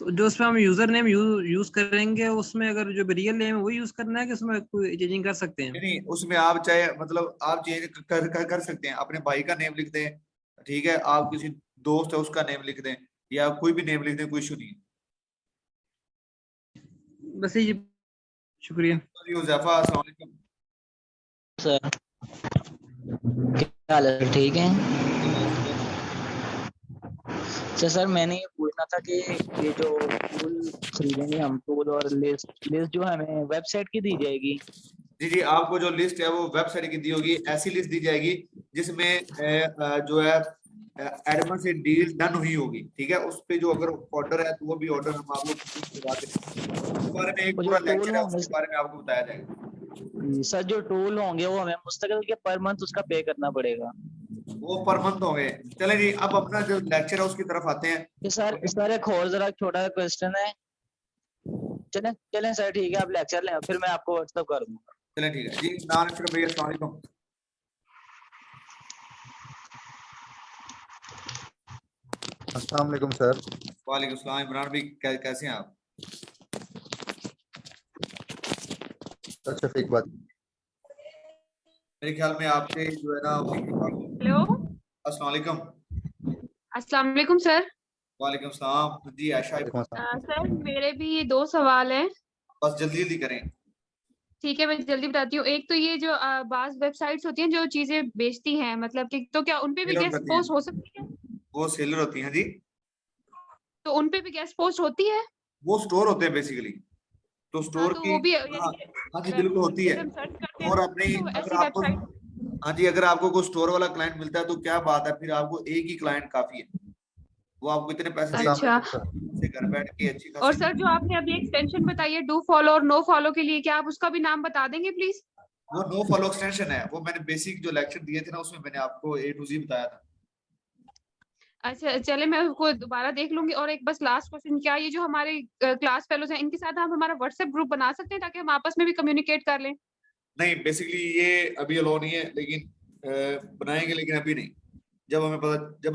Speaker 11: तो जो उसमें हम यूजर नेम यूज करेंगे उसमें अगर जो रियल नेम है वो यूज करना है कि उसमें कोई चेंजिंग कर सकते हैं?
Speaker 1: नहीं उसमें आप चाहे मतलब आप चेंज कर सकते हैं, अपने भाई का नेम लिख दें, ठीक है? आप किसी दोस्त है उसका नेम लिख दें या कोई भी नेम लिख दें, कोई इशू नहीं है।
Speaker 11: बस ये, शुक्रिया।
Speaker 1: हुज़ैफा अस्सलाम वालेकुम।
Speaker 12: सर क्या हाल है, ठीक है? अच्छा सर, मैंने ये पूछना था कि ये जो टूल खरीदेंगे हम, टूल और लिस्ट जो हमें वेबसाइट की दी जाएगी?
Speaker 1: जी जी, आपको जो लिस्ट है वो वेबसाइट की दी होगी, ऐसी लिस्ट दी जाएगी जिसमें जो है एडमन से डील डन हुई होगी, ठीक है? उस पे जो अगर ऑर्डर है तो वो भी ऑर्डर हम आपको उस बारे में एक पूरा लेक्चर है, उसके बारे में आपको बताया जाएगा।
Speaker 12: सर जो टूल होंगे वो हमें मुस्तकिल के पर मंथ उसका पे करना पड़ेगा?
Speaker 1: वो पर मंथ होंगे। चले जी, अब अपना जो लेक्चर है उसकी तरफ आते हैं।
Speaker 12: सर एक और जरा छोटा क्वेश्चन है। चलें सर, ठीक है, आप लेक्चर लें, फिर मैं आपको व्हाट्सएप कर दूंगा।
Speaker 1: चलें ठीक है जी। नान भैया अस्सलाम वालेकुम।
Speaker 13: अस्सलाम वालेकुम सर।
Speaker 1: वालेकुम सलाम। इमरान भाई कैसे हैं आप?
Speaker 13: शफीक बात।
Speaker 1: मेरे ख्याल में आपसे जो है ना।
Speaker 14: हेलो,
Speaker 1: अस्सलाम वालेकुम।
Speaker 14: अस्सलाम वालेकुम सर।
Speaker 1: वालेकुम सलाम जी। आयशा
Speaker 14: सर मेरे भी ये 2 सवाल हैं,
Speaker 1: बस जल्दी जल्दी करें।
Speaker 14: ठीक है मैं जल्दी बताती हूँ। एक तो ये जो बाज़ वेबसाइट्स होती हैं जो चीजें बेचती हैं, मतलब कि तो क्या उनपे भी गेस्ट पोस्ट हो सकती है?
Speaker 1: वो सेलर होती हैं जी।
Speaker 14: तो उन पे भी गेस्ट पोस्ट होती है?
Speaker 1: वो स्टोर होते हैं बेसिकली, तो
Speaker 14: हाँ,
Speaker 1: स्टोर
Speaker 14: तो
Speaker 1: की
Speaker 14: वो भी
Speaker 1: हाँ
Speaker 14: यानी कि
Speaker 1: हाँ जी बिल्कुल होती
Speaker 14: जैसे
Speaker 1: है।
Speaker 14: हम सर्च करते हैं
Speaker 1: और
Speaker 14: ना,
Speaker 1: अपनी
Speaker 14: तो
Speaker 1: अगर
Speaker 14: ऐसी
Speaker 1: आपको
Speaker 14: वेबसाइट।
Speaker 1: हाँ जी अगर आपको कोई स्टोर वाला क्लाइंट मिलता है तो क्या बात है, फिर आपको एक ही क्लाइंट काफी है, वो आपको इतने पैसे दे
Speaker 14: अच्छा,
Speaker 1: से घर बैठ के अच्छी
Speaker 14: और
Speaker 1: खासी।
Speaker 14: सर जो आपने अभी एक्सटेंशन बताई है डू फॉलो और नो फॉलो के लिए, क्या आप उसका भी नाम बता देंगे प्लीज?
Speaker 1: वो नो फॉलो एक्सटेंशन है, वो मैंने बेसिक जो लेक्चर दिए थे ना उसमें मैंने आपको A to Z बताया था।
Speaker 14: अच्छा चले, मैं उसको दोबारा देख लूंगी। और एक बस लास्ट क्वेश्चन, क्या ये जो हमारे क्लास फेलोज हैं इनके साथ हम हमारा व्हाट्सएप ग्रुप बना सकते हैं ताकि हम आपस में भी कम्युनिकेट कर लें?
Speaker 1: नहीं बेसिकली ये अभी अलो नहीं है, लेकिन बनाएंगे, लेकिन अभी नहीं। जब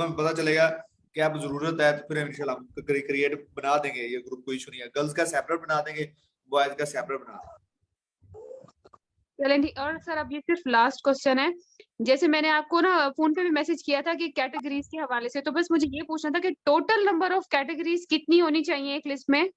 Speaker 1: हमें पता चलेगा कि आप जरूरत है तो फिर हम इंशाल्लाह हम क्रिएट बना देंगे ये ग्रुप, कोई इशू नहीं है। गर्ल्स का सेपरेट बना देंगे, बॉयज का सेपरेट बना देंगे।
Speaker 14: चलें ठीक। और सर अब ये सिर्फ लास्ट क्वेश्चन है, जैसे मैंने आपको ना फोन पे भी मैसेज किया था कि कैटेगरीज के हवाले से, तो बस मुझे ये पूछना था कि टोटल नंबर ऑफ कैटेगरीज कितनी होनी चाहिए एक लिस्ट में?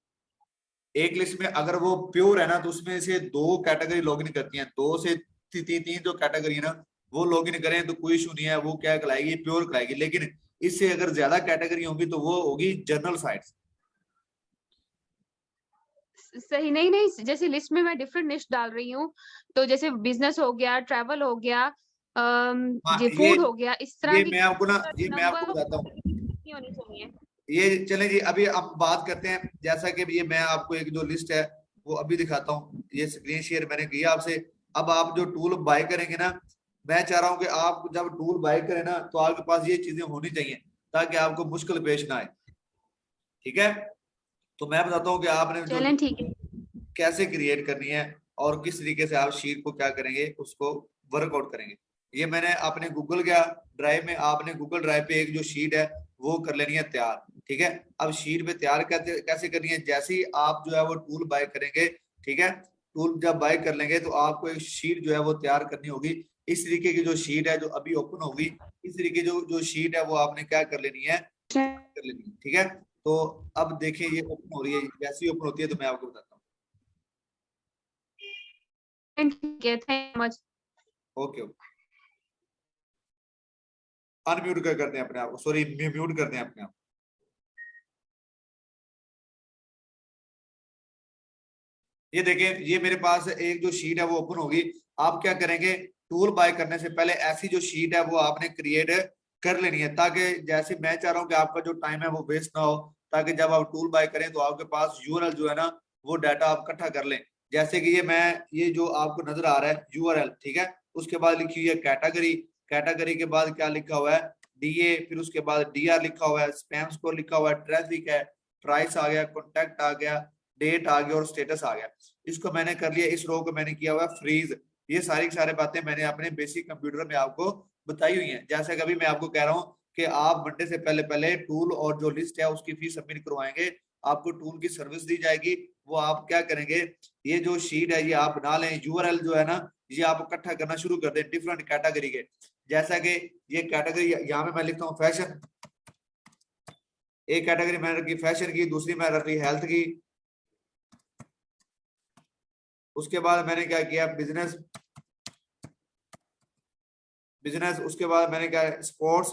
Speaker 1: एक लिस्ट में अगर वो प्योर है ना तो उसमें से 2 कैटेगरी लॉगिन करती हैं, 2 से 3 जो कैटेगरी है ना वो लॉगिन करें तो कोई इशू नहीं है, वो क्या कहलाएगी, प्योर कहलाएगी। लेकिन इससे अगर ज्यादा कैटेगरी होगी तो वो होगी जनरल साइट्स।
Speaker 14: सही, नहीं नहीं, जैसे लिस्ट में मैं डिफरेंट लिस्ट डाल रही हूँ, तो जैसे बिजनेस हो गया, ट्रैवल हो गया,
Speaker 1: हाँ
Speaker 14: ये फूड हो गया, इस तरह
Speaker 1: ये
Speaker 14: की
Speaker 1: मैं आपको ना ये मैं आपको
Speaker 14: नंबर
Speaker 1: बताता हूँ।
Speaker 14: कितनी होनी चाहिए?
Speaker 1: ये चलें जी, अभी हम बात करते हैं। जैसा कि ये मैं आपको एक जो लिस्ट है वो अभी दिखाता हूँ, ये स्क्रीन शेयर मैंने किया आपसे। अब आप जो टूल बाय करेंगे ना, मैं चाह रहा हूँ कि आप जब टूल बाय करें ना तो आपके पास ये चीजें होनी चाहिए ताकि आपको मुश्किल पेश ना आए, ठीक है। तो मैं बताता हूँ कि आपने जो
Speaker 14: चलें ठीक है।
Speaker 1: कैसे क्रिएट करनी है और किस तरीके से आप शीट को क्या करेंगे उसको वर्कआउट करेंगे। ये मैंने अपने गूगल ड्राइव में, आपने गूगल ड्राइव पे एक जो शीट है वो कर लेनी है तैयार, ठीक है। अब शीट पे तैयार कैसे करनी है, जैसे ही आप जो है वो टूल बाय करेंगे, ठीक है, टूल जब बाय कर लेंगे तो आपको एक शीट जो है वो तैयार करनी होगी। इस तरीके की जो शीट है जो अभी ओपन होगी, इस तरीके जो शीट है वो आपने क्या कर लेनी है, कर लेनी है, ठीक है। तो अब देखिए ये ओपन हो रही है, जैसी ओपन होती है तो मैं आपको बताता हूँ।
Speaker 14: ठीक है, thank you much.
Speaker 1: Okay okay, unmute कर दें अपने आप को, सॉरी म्यूट कर दें अपने आप। ये देखें, ये मेरे पास एक जो शीट है वो ओपन होगी। आप क्या करेंगे, टूल बाय करने से पहले ऐसी जो शीट है वो आपने क्रिएट कर लेनी है, ताकि जैसे मैं चाह रहा हूँ कि आपका जो टाइम है वो वेस्ट ना हो, ताकि जब आप टूल बाय करें तो आपके पास यूआरएल जो है ना वो डाटा आप इकट्ठा कर लें। जैसे कि ये जो आपको नजर आ रहा है यूआरएल, ठीक है, उसके बाद लिखी हुई है कैटेगरी, कैटेगरी के बाद क्या लिखा हुआ है, डीए, फिर उसके बाद डीआर लिखा हुआ है, स्पैम स्कोर लिखा हुआ है, ट्रैफिक है, प्राइस आ गया, कॉन्टैक्ट आ गया, डेट आ गया और स्टेटस आ गया। इसको मैंने कर लिया, इस रो को मैंने किया हुआ है फ्रीज। ये सारी बातें मैंने अपने बेसिक कंप्यूटर में आपको बताई हुई हैं। जैसे कभी मैं आपको कह रहा हूँ कि आप मंडे से पहले टूल और जो लिस्ट है उसकी फीस सबमिट करवाएंगे, आपको टूल की सर्विस दी जाएगी। वो आप क्या करेंगे, ये जो शीट है ये आप बना लें, यूआरएल जो है ना ये आप इकट्ठा करना शुरू कर दें डिफरेंट कैटेगरी के। जैसा कि ये कैटेगरी यहाँ पे मैं लिखता हूँ फैशन, एक कैटेगरी मैंने रखी फैशन की, दूसरी मैंने रखी हेल्थ की, उसके बाद मैंने क्या किया बिजनेस, उसके बाद मैंने क्या स्पोर्ट्स,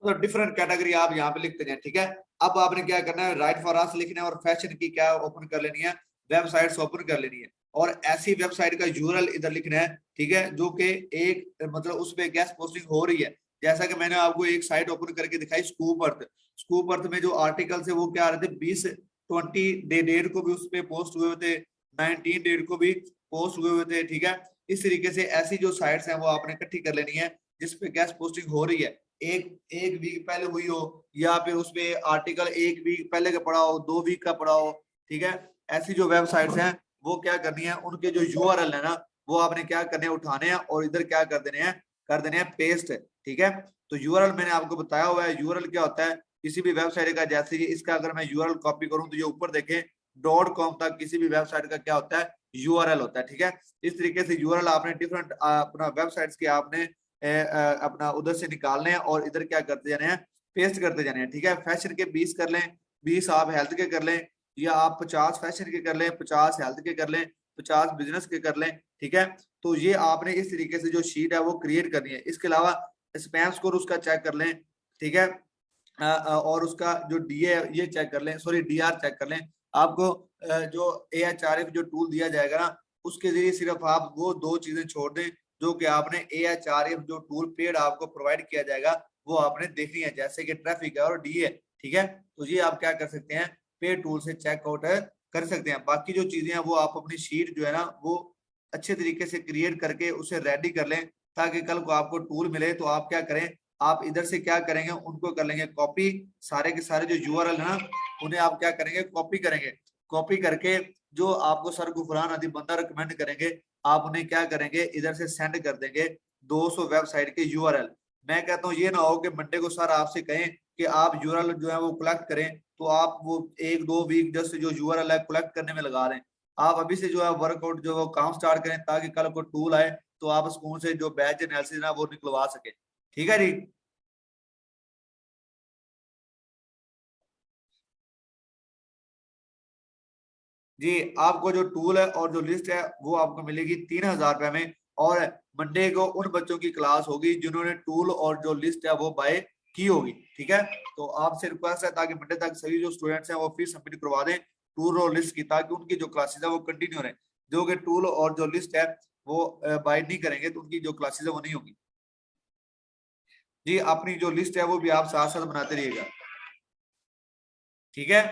Speaker 1: तो डिफरेंट कैटेगरी आप यहाँ पे लिखते हैं, ठीक है। अब आपने क्या करना है, राइट फॉर अस लिखना है और फैशन की क्या ओपन कर लेनी है, वेबसाइट्स ओपन कर लेनी है और ऐसी वेबसाइट का यूआरएल इधर लिखना है, ठीक है, जो कि एक मतलब उस पे गेस्ट पोस्टिंग हो रही है। जैसा कि मैंने आपको एक साइट ओपन करके दिखाई स्कूप अर्थ में जो आर्टिकल्स है वो क्या आ रहे थे, 20 डेट को भी उस पे पोस्ट हुए हुए थे, 19 डेट को भी पोस्ट हुए हुए थे, ठीक है। इस तरीके से ऐसी जो साइट्स हैं वो आपने इकट्ठी कर लेनी है जिसपे गेस्ट पोस्टिंग हो रही है, एक वीक पहले हुई हो या फिर उसपे आर्टिकल 1 वीक पहले का पड़ा हो, 2 वीक का पड़ा हो, ठीक है। ऐसी जो वेबसाइट्स हैं वो क्या करनी है, उनके जो यूआरएल है ना वो आपने क्या करने हैं, उठाने हैं और इधर क्या कर देने हैं पेस्ट, ठीक है। तो यूआरएल मैंने आपको बताया हुआ है, यूआरएल क्या होता है किसी भी वेबसाइट का। जैसे कि इसका अगर मैं यूआरएल कॉपी करूं तो ये ऊपर देखें .com तक किसी भी वेबसाइट का क्या होता है, यूआरएल होता है, ठीक है। इस तरीके से यूआरएल आपने डिफरेंट अपना वेबसाइट्स के आपने अपना उधर से निकालने हैं और इधर क्या करते जाने हैं, पेस्ट करते जाने हैं, ठीक है। फैशन के 20 कर लें, 20 आप हेल्थ के कर लें, या आप 50 फैशन के कर लें, 50 हेल्थ के कर लें, 50 बिजनेस के कर लें, ठीक है। तो ये आपने इस तरीके से जो शीट है वो क्रिएट करनी है। इसके अलावा स्पैम स्कोर उसका चेक कर लें, ठीक है। और उसका जो डीए ये चेक कर लें, सॉरी डीआर चेक कर लें। आपको जो AHRF जो टूल दिया जाएगा ना, उसके जरिए सिर्फ आप वो 2 चीजें छोड़ दें जो कि आपने AHRF जो टूल पेड आपको प्रोवाइड किया जाएगा वो आपने देखनी है, जैसे कि ट्रैफिक है और डीए। ठीक है, तो ये आप क्या कर सकते हैं, पेड टूल से चेकआउट कर सकते हैं। बाकी जो चीजें हैं वो आप अपनी शीट जो है ना वो अच्छे तरीके से क्रिएट करके उसे रेडी कर लें, ताकि कल को आपको टूल मिले तो आप क्या करें, आप इधर से क्या करेंगे, उनको कर लेंगे कॉपी, सारे के सारे जो यूआरएल है ना उन्हें आप क्या करेंगे, कॉपी करेंगे। कॉपी करके जो आपको सर गुफरान आदि बंदा रिकमेंड करेंगे, आप उन्हें क्या करेंगे, इधर से सेंड कर देंगे 200 वेबसाइट के यूआरएल। मैं कहता हूँ ये ना हो कि मंडे को सर आपसे कहें कि आप यूआरएल जो है वो कलेक्ट करें, तो आप वो 1-2 वीक जस्ट जो यूआरएल है कलेक्ट करने में लगा दें। आप अभी से जो है वर्कआउट जो है काम स्टार्ट करें, ताकि कल को टूल आए तो आप स्कूल से जो बैच एनालिसिस ना वो निकलवा सके। ठीक है जी। जी आपको जो टूल है और जो लिस्ट है वो आपको मिलेगी 3000 रुपए में, और मंडे को उन बच्चों की क्लास होगी जिन्होंने टूल और जो लिस्ट है वो बाय की होगी। ठीक है, तो आपसे रिक्वेस्ट है ताकि मंडे तक सभी जो स्टूडेंट्स हैं वो फीस सबमिट करवा दें टूल और लिस्ट की, ताकि उनकी जो क्लासेस है वो कंटिन्यू रहे। जो कि टूल और जो लिस्ट है वो बाय नहीं करेंगे तो उनकी जो क्लासेस है वो नहीं होगी। जी अपनी जो लिस्ट है वो भी आप साथ साथ बनाते रहिएगा। ठीक है,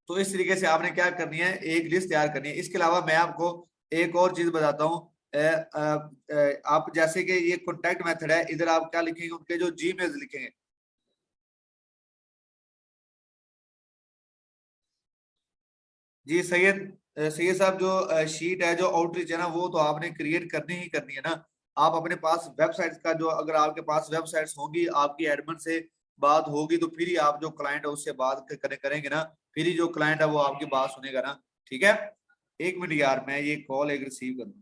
Speaker 1: तो इस तरीके से आपने क्या करनी है, एक लिस्ट तैयार करनी है। इसके अलावा मैं आपको एक और चीज बताता हूँ, आप जैसे कि ये कॉन्टैक्ट मेथड है, इधर आप क्या लिखेंगे, उनके जो जीमेल लिखेंगे। जी सैयद साहब, जो शीट है जो आउटरीच है ना वो तो आपने क्रिएट करनी ही करनी है ना। आप अपने पास वेबसाइट्स का जो, अगर आपके पास वेबसाइट्स होंगी, आपकी एडमिन से बात होगी, तो फिर ही आप जो क्लाइंट है उससे बात करेंगे ना, फिर ही जो क्लाइंट है वो आपकी बात सुनेगा ना। ठीक है, 1 मिनट यार, मैं ये कॉल एक रिसीव कर लूं।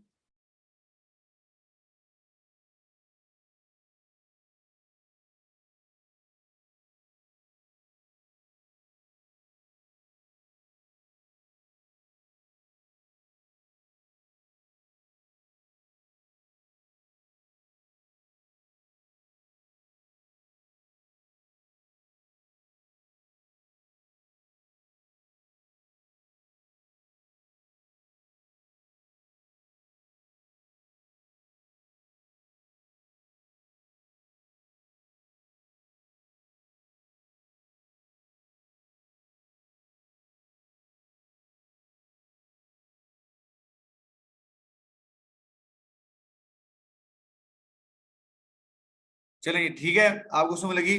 Speaker 1: चलिए ठीक है, आपको समझ लगी।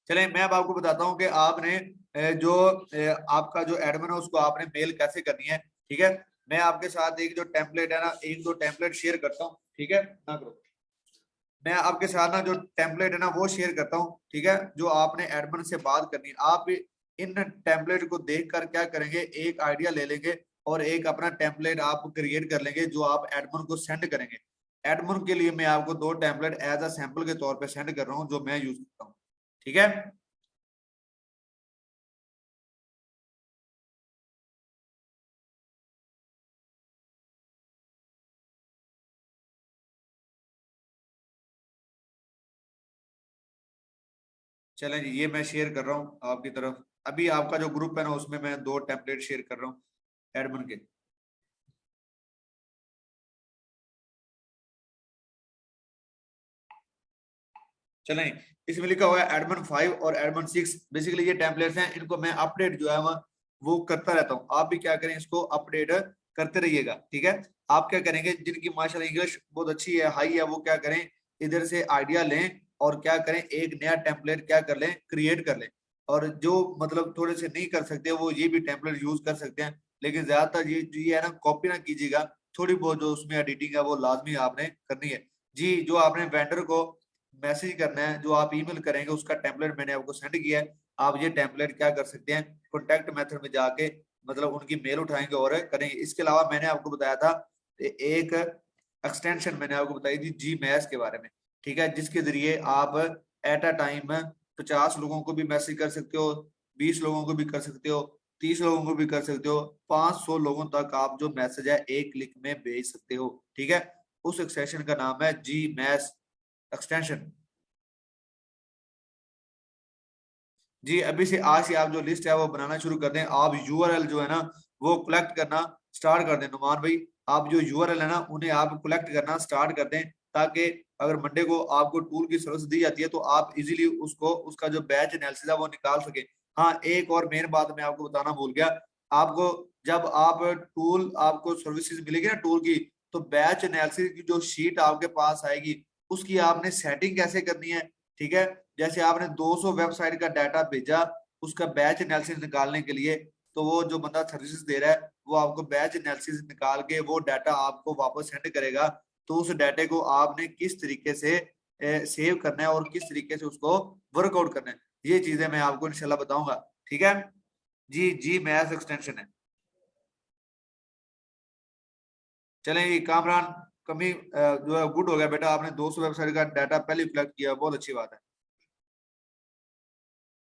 Speaker 1: चलिए मैं अब आपको बताता हूँ कि आपने जो आपका जो एडमिन है उसको आपने मेल कैसे करनी है। ठीक है, मैं आपके साथ एक जो टेम्पलेट है ना, 1-2 टेम्पलेट शेयर करता हूँ। ठीक है ना करो, मैं आपके साथ ना जो टेम्पलेट है ना वो शेयर करता हूँ। ठीक है, जो आपने एडमिन से बात करनी है, आप इन टेम्पलेट को देखकर क्या करेंगे, एक आइडिया ले लेंगे और एक अपना टेम्पलेट आप क्रिएट कर लेंगे जो आप एडमिन को सेंड करेंगे। एडमिन के लिए मैं आपको 2 टेम्पलेट एज अ सैंपल के तौर पे सेंड कर रहा हूँ जो मैं यूज करता हूँ। ठीक है, चलें जी, ये मैं शेयर कर रहा हूँ आपकी तरफ। अभी आपका जो ग्रुप है ना उसमें मैं 2 टेम्पलेट शेयर कर रहा हूँ एडमिन के। चलें, इसमें लिखा हुआ है एडमिन 5 और एडमिन 6। बेसिकली ये टेम्पलेट्स हैं, इनको मैं अपडेट जो है वो करता रहता हूँ। आप भी क्या करें, इसको अपडेट करते रहिएगा। ठीक है, आप क्या करेंगे, जिनकी माशाल्लाह इंग्लिश बहुत अच्छी है, हाई है, वो क्या करें, इधर से आइडिया लें और क्या करें, एक नया टेम्पलेट क्या कर लें, क्रिएट कर लें। और जो मतलब थोड़े से नहीं कर सकते वो ये भी टेम्पलेट यूज कर सकते हैं, लेकिन ज्यादातर ये है ना, कॉपी ना कीजिएगा। थोड़ी बहुत जो उसमें एडिटिंग है वो लाजमी आपने करनी है। जी जो आपने वेंडर को मैसेज करना है, जो आप ईमेल करेंगे, उसका टेम्पलेट मैंने आपको सेंड किया है। आप ये टेम्पलेट क्या कर सकते हैं, कॉन्टैक्ट मेथड में जाके मतलब उनकी मेल उठाएंगे और करेंगे। इसके अलावा मैंने आपको बताया था एक एक्सटेंशन मैंने आपको बताई थी जी मैस के बारे में। ठीक है, जिसके जरिए आप एट अ टाइम 50 लोगों को भी मैसेज कर सकते हो, 20 लोगों को भी कर सकते हो, 30 लोगों को भी कर सकते हो, 500 लोगों तक आप जो मैसेज है एक क्लिक में भेज सकते हो। ठीक है, उस एक्सटेंशन का नाम है जी मैश एक्सटेंशन। जी अभी से आज से आप जो लिस्ट है वो बनाना शुरू कर दें। आप यूआरएल जो है ना वो कलेक्ट करना स्टार्ट कर दें। नुमान भाई आप जो यूआरएल है ना उन्हें आप कलेक्ट करना स्टार्ट कर दें, ताकि अगर मंडे को आपको टूल की सर्विस दी जाती है तो आप इजीली उसको उसका जो बैच एनालिसिस है वो निकाल सके। हाँ एक और मेन बात मैं आपको बताना भूल गया, आपको जब आप टूल आपको सर्विसेज मिलेगी ना टूल की, तो बैच एनालिसिस की जो शीट आपके पास आएगी उसकी आपने सेटिंग कैसे करनी है। ठीक है, जैसे आपने 200 वेबसाइट का डाटा भेजा उसका बैच एनालिसिस निकालने के लिए, तो वो जो बंदा सर्विसेज दे रहा है वो आपको बैच एनालिसिस निकाल के वो डाटा आपको वापस सेंड करेगा। तो उस डाटे को आपने किस तरीके से सेव करना है और किस तरीके से उसको वर्कआउट करना है, ये चीजें मैं आपको इंशाल्लाह बताऊंगा। ठीक है जी, जी मैथ एक्सटेंशन है। चलें कामरान कमी जो है गुड हो गया बेटा, आपने 200 वेबसाइट का डाटा पहले कलेक्ट किया, बहुत अच्छी बात है।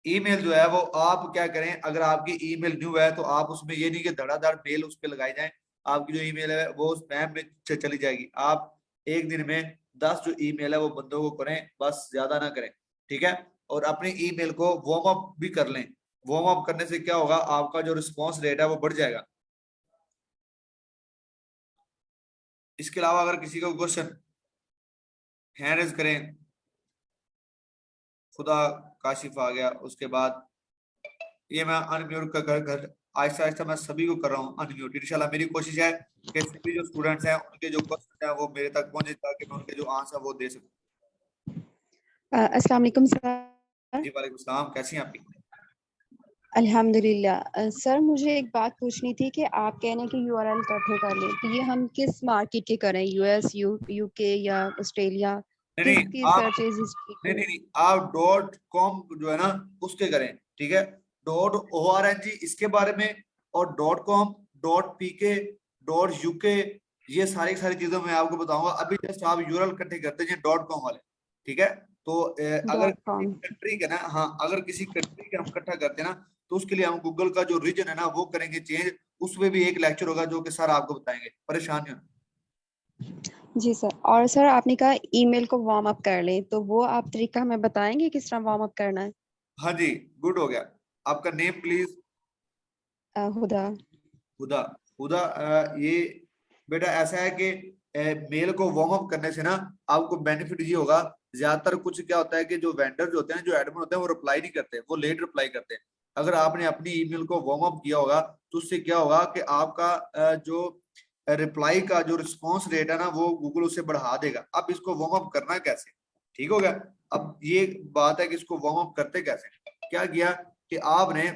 Speaker 1: ईमेल जो है वो आप क्या करें, अगर आपकी ईमेल न्यू है तो आप उसमें ये नहीं कि धड़ाधड़ मेल उस पर लगाई जाए, आपकी जो ईमेल है वो स्पैम में चली जाएगी। आप एक दिन में 10 जो ईमेल है वो बंदों को करें, बस ज्यादा ना करें। ठीक है, और अपने ईमेल को वार्म अप भी कर लें। वार्म अप करने से क्या होगा, आपका जो रिस्पॉन्स रेट है वो बढ़ जाएगा। इसके अलावा अगर किसी का क्वेश्चन हैंड रेज करें। खुदा काशिफ आ गया, उसके बाद ये मैं अनम्यूट कर आहिस्ता आहिस्ता मैं सभी को कर रहा हूँ अनम्यूट। इंशाल्लाह मेरी कोशिश है कि सभी जो स्टूडेंट्स हैं उनके जो क्वेश्चन है वो मेरे तक पहुंचे, ताकि मैं उनके जो आंसर वो दे सकूं।
Speaker 8: अस्सलाम वालेकुम सर।
Speaker 1: जी वालेकुम सलाम, कैसी हैं आप?
Speaker 8: अल्हम्दुलिल्लाह। सर मुझे एक बात पूछनी थी कि आप कह रहे हैं कि यूआरएल इकट्ठे कर लें, तो ये हम किस मार्केट के करें, यूएस यूके या ऑस्ट्रेलिया,
Speaker 1: नहीं
Speaker 8: किसकी
Speaker 1: आप
Speaker 8: सर्चेज
Speaker 1: नहीं आप .com जो है ना उसके करें। ठीक है, .org इसके बारे में, और .com .pk .uk ये सारी चीजों में आपको बताऊंगा। अभी जस्ट आप यूआरएल इकट्ठे करते हैं .com वाले। ठीक है, तो अगर किसी कंट्री के ना, हाँ अगर किसी कंट्री के हम इकट्ठा करते हैं ना तो उसके लिए हम गूगल का जो रीजन है ना वो करेंगे चेंज। उसमें भी एक लेक्चर होगा जो कि सर आपको बताएंगे, परेशान नहीं होना।
Speaker 8: जी सर। और सर आपने कहा ईमेल को वार्म अप कर लें, तो वो आप तरीका हमें बताएंगे किस तरह वार्म अप करना है?
Speaker 1: हाँ जी गुड हो गया। आपका नेम प्लीज?
Speaker 8: हुदा।
Speaker 1: हुदा। हुदा ये बेटा ऐसा है कि मेल को वार्म अप करने से ना आपको बेनिफिट ये होगा। ज्यादातर कुछ क्या होता है कि जो वेंडर जो होते हैं, जो एडमिन होते हैं, वो रिप्लाई नहीं करते, वो लेट रिप्लाई करते हैं। अगर आपने अपनी ईमेल को वार्म अप किया होगा तो उससे क्या होगा कि आपका जो रिप्लाई का जो रिस्पॉन्स रेट है ना वो गूगल उसे बढ़ा देगा। अब इसको वार्म अप करना कैसे, ठीक हो गया। अब ये बात है कि इसको वार्म अप करते कैसे। क्या किया कि आपने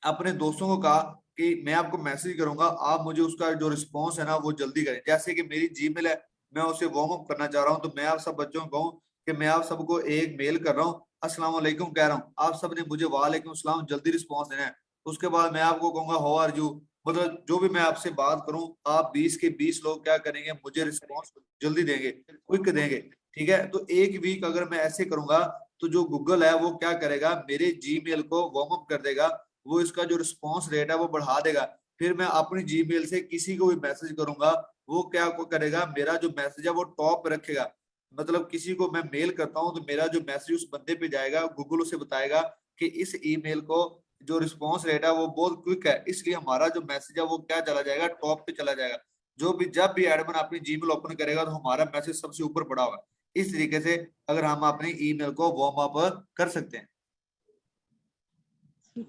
Speaker 1: अपने दोस्तों को कहा कि मैं आपको मैसेज करूंगा, आप मुझे उसका जो रिस्पॉन्स है ना वो जल्दी करें। जैसे कि मेरी जीमेल है, मैं उसे वार्म अप करना चाह रहा हूं, तो मैं आप सब बच्चों को कहूं कि मैं आप सबको एक मेल कर रहा हूँ, अस्सलाम वालेकुम कह रहा हूँ, आप सब ने मुझे वालेकुम सलाम जल्दी रिस्पॉन्स देना है। उसके बाद मैं आपको कहूंगा हाउ आर यू, मतलब जो भी मैं आपसे बात करूं आप 20 के 20 लोग क्या करेंगे, मुझे रिस्पॉन्स जल्दी देंगे, क्विक देंगे। ठीक है, तो एक वीक अगर मैं ऐसे करूंगा तो जो गूगल है वो क्या करेगा, मेरे जीमेल को वार्म अप कर देगा, वो इसका जो रिस्पॉन्स रेट है वो बढ़ा देगा। फिर मैं अपनी जीमेल से किसी को भी मैसेज करूंगा, वो क्या करेगा, मेरा जो मैसेज है वो टॉप पे रखेगा। मतलब किसी को मैं मेल करता हूं तो मेरा जो मैसेज उस बंदे पे जाएगा, गूगल उसे बताएगा कि इस ईमेल को जो रिस्पॉन्स रेट है वो बहुत क्विक है, इसलिए हमारा जो मैसेज है वो क्या चला जाएगा, टॉप पे चला जाएगा। जो भी जब भी एडमिन अपनी जीमेल ओपन करेगा तो हमारा मैसेज सबसे ऊपर पड़ा होगा। इस तरीके से अगर हम अपनी ईमेल को वार्म अप कर सकते हैं।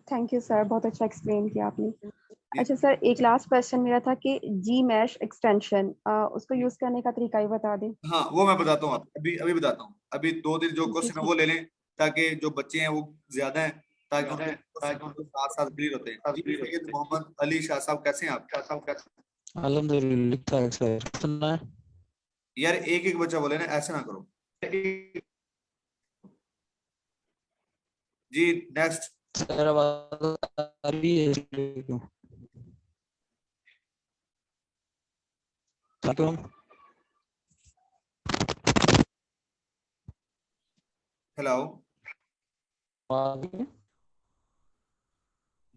Speaker 8: थैंक यू सर, बहुत अच्छा एक्सप्लेन किया आपने। अच्छा सर, एक लास्ट क्वेश्चन मेरा था कि जी मैश एक्सटेंशन उसको यूज करने का तरीका ही बता दें।
Speaker 1: हाँ वो मैं बताता हूँ, अभी अभी बताता हूँ। अभी 2 दिन जो क्वेश्चन है वो ले लें, ताकि जो बच्चे हैं वो ज्यादा हैं, ताकि उनके साथ साथ क्लियर होते हैं। जी सैयद मोहम्मद अली शाह साहब, कैसे हैं आप?
Speaker 12: अल्हम्दुलिल्लाह सर, सुनना है
Speaker 1: यार एक एक बच्चा बोले ना, ऐसे ना करो। जी नेक्स्ट
Speaker 12: सर, आवाज आ रही है?
Speaker 1: हेलो,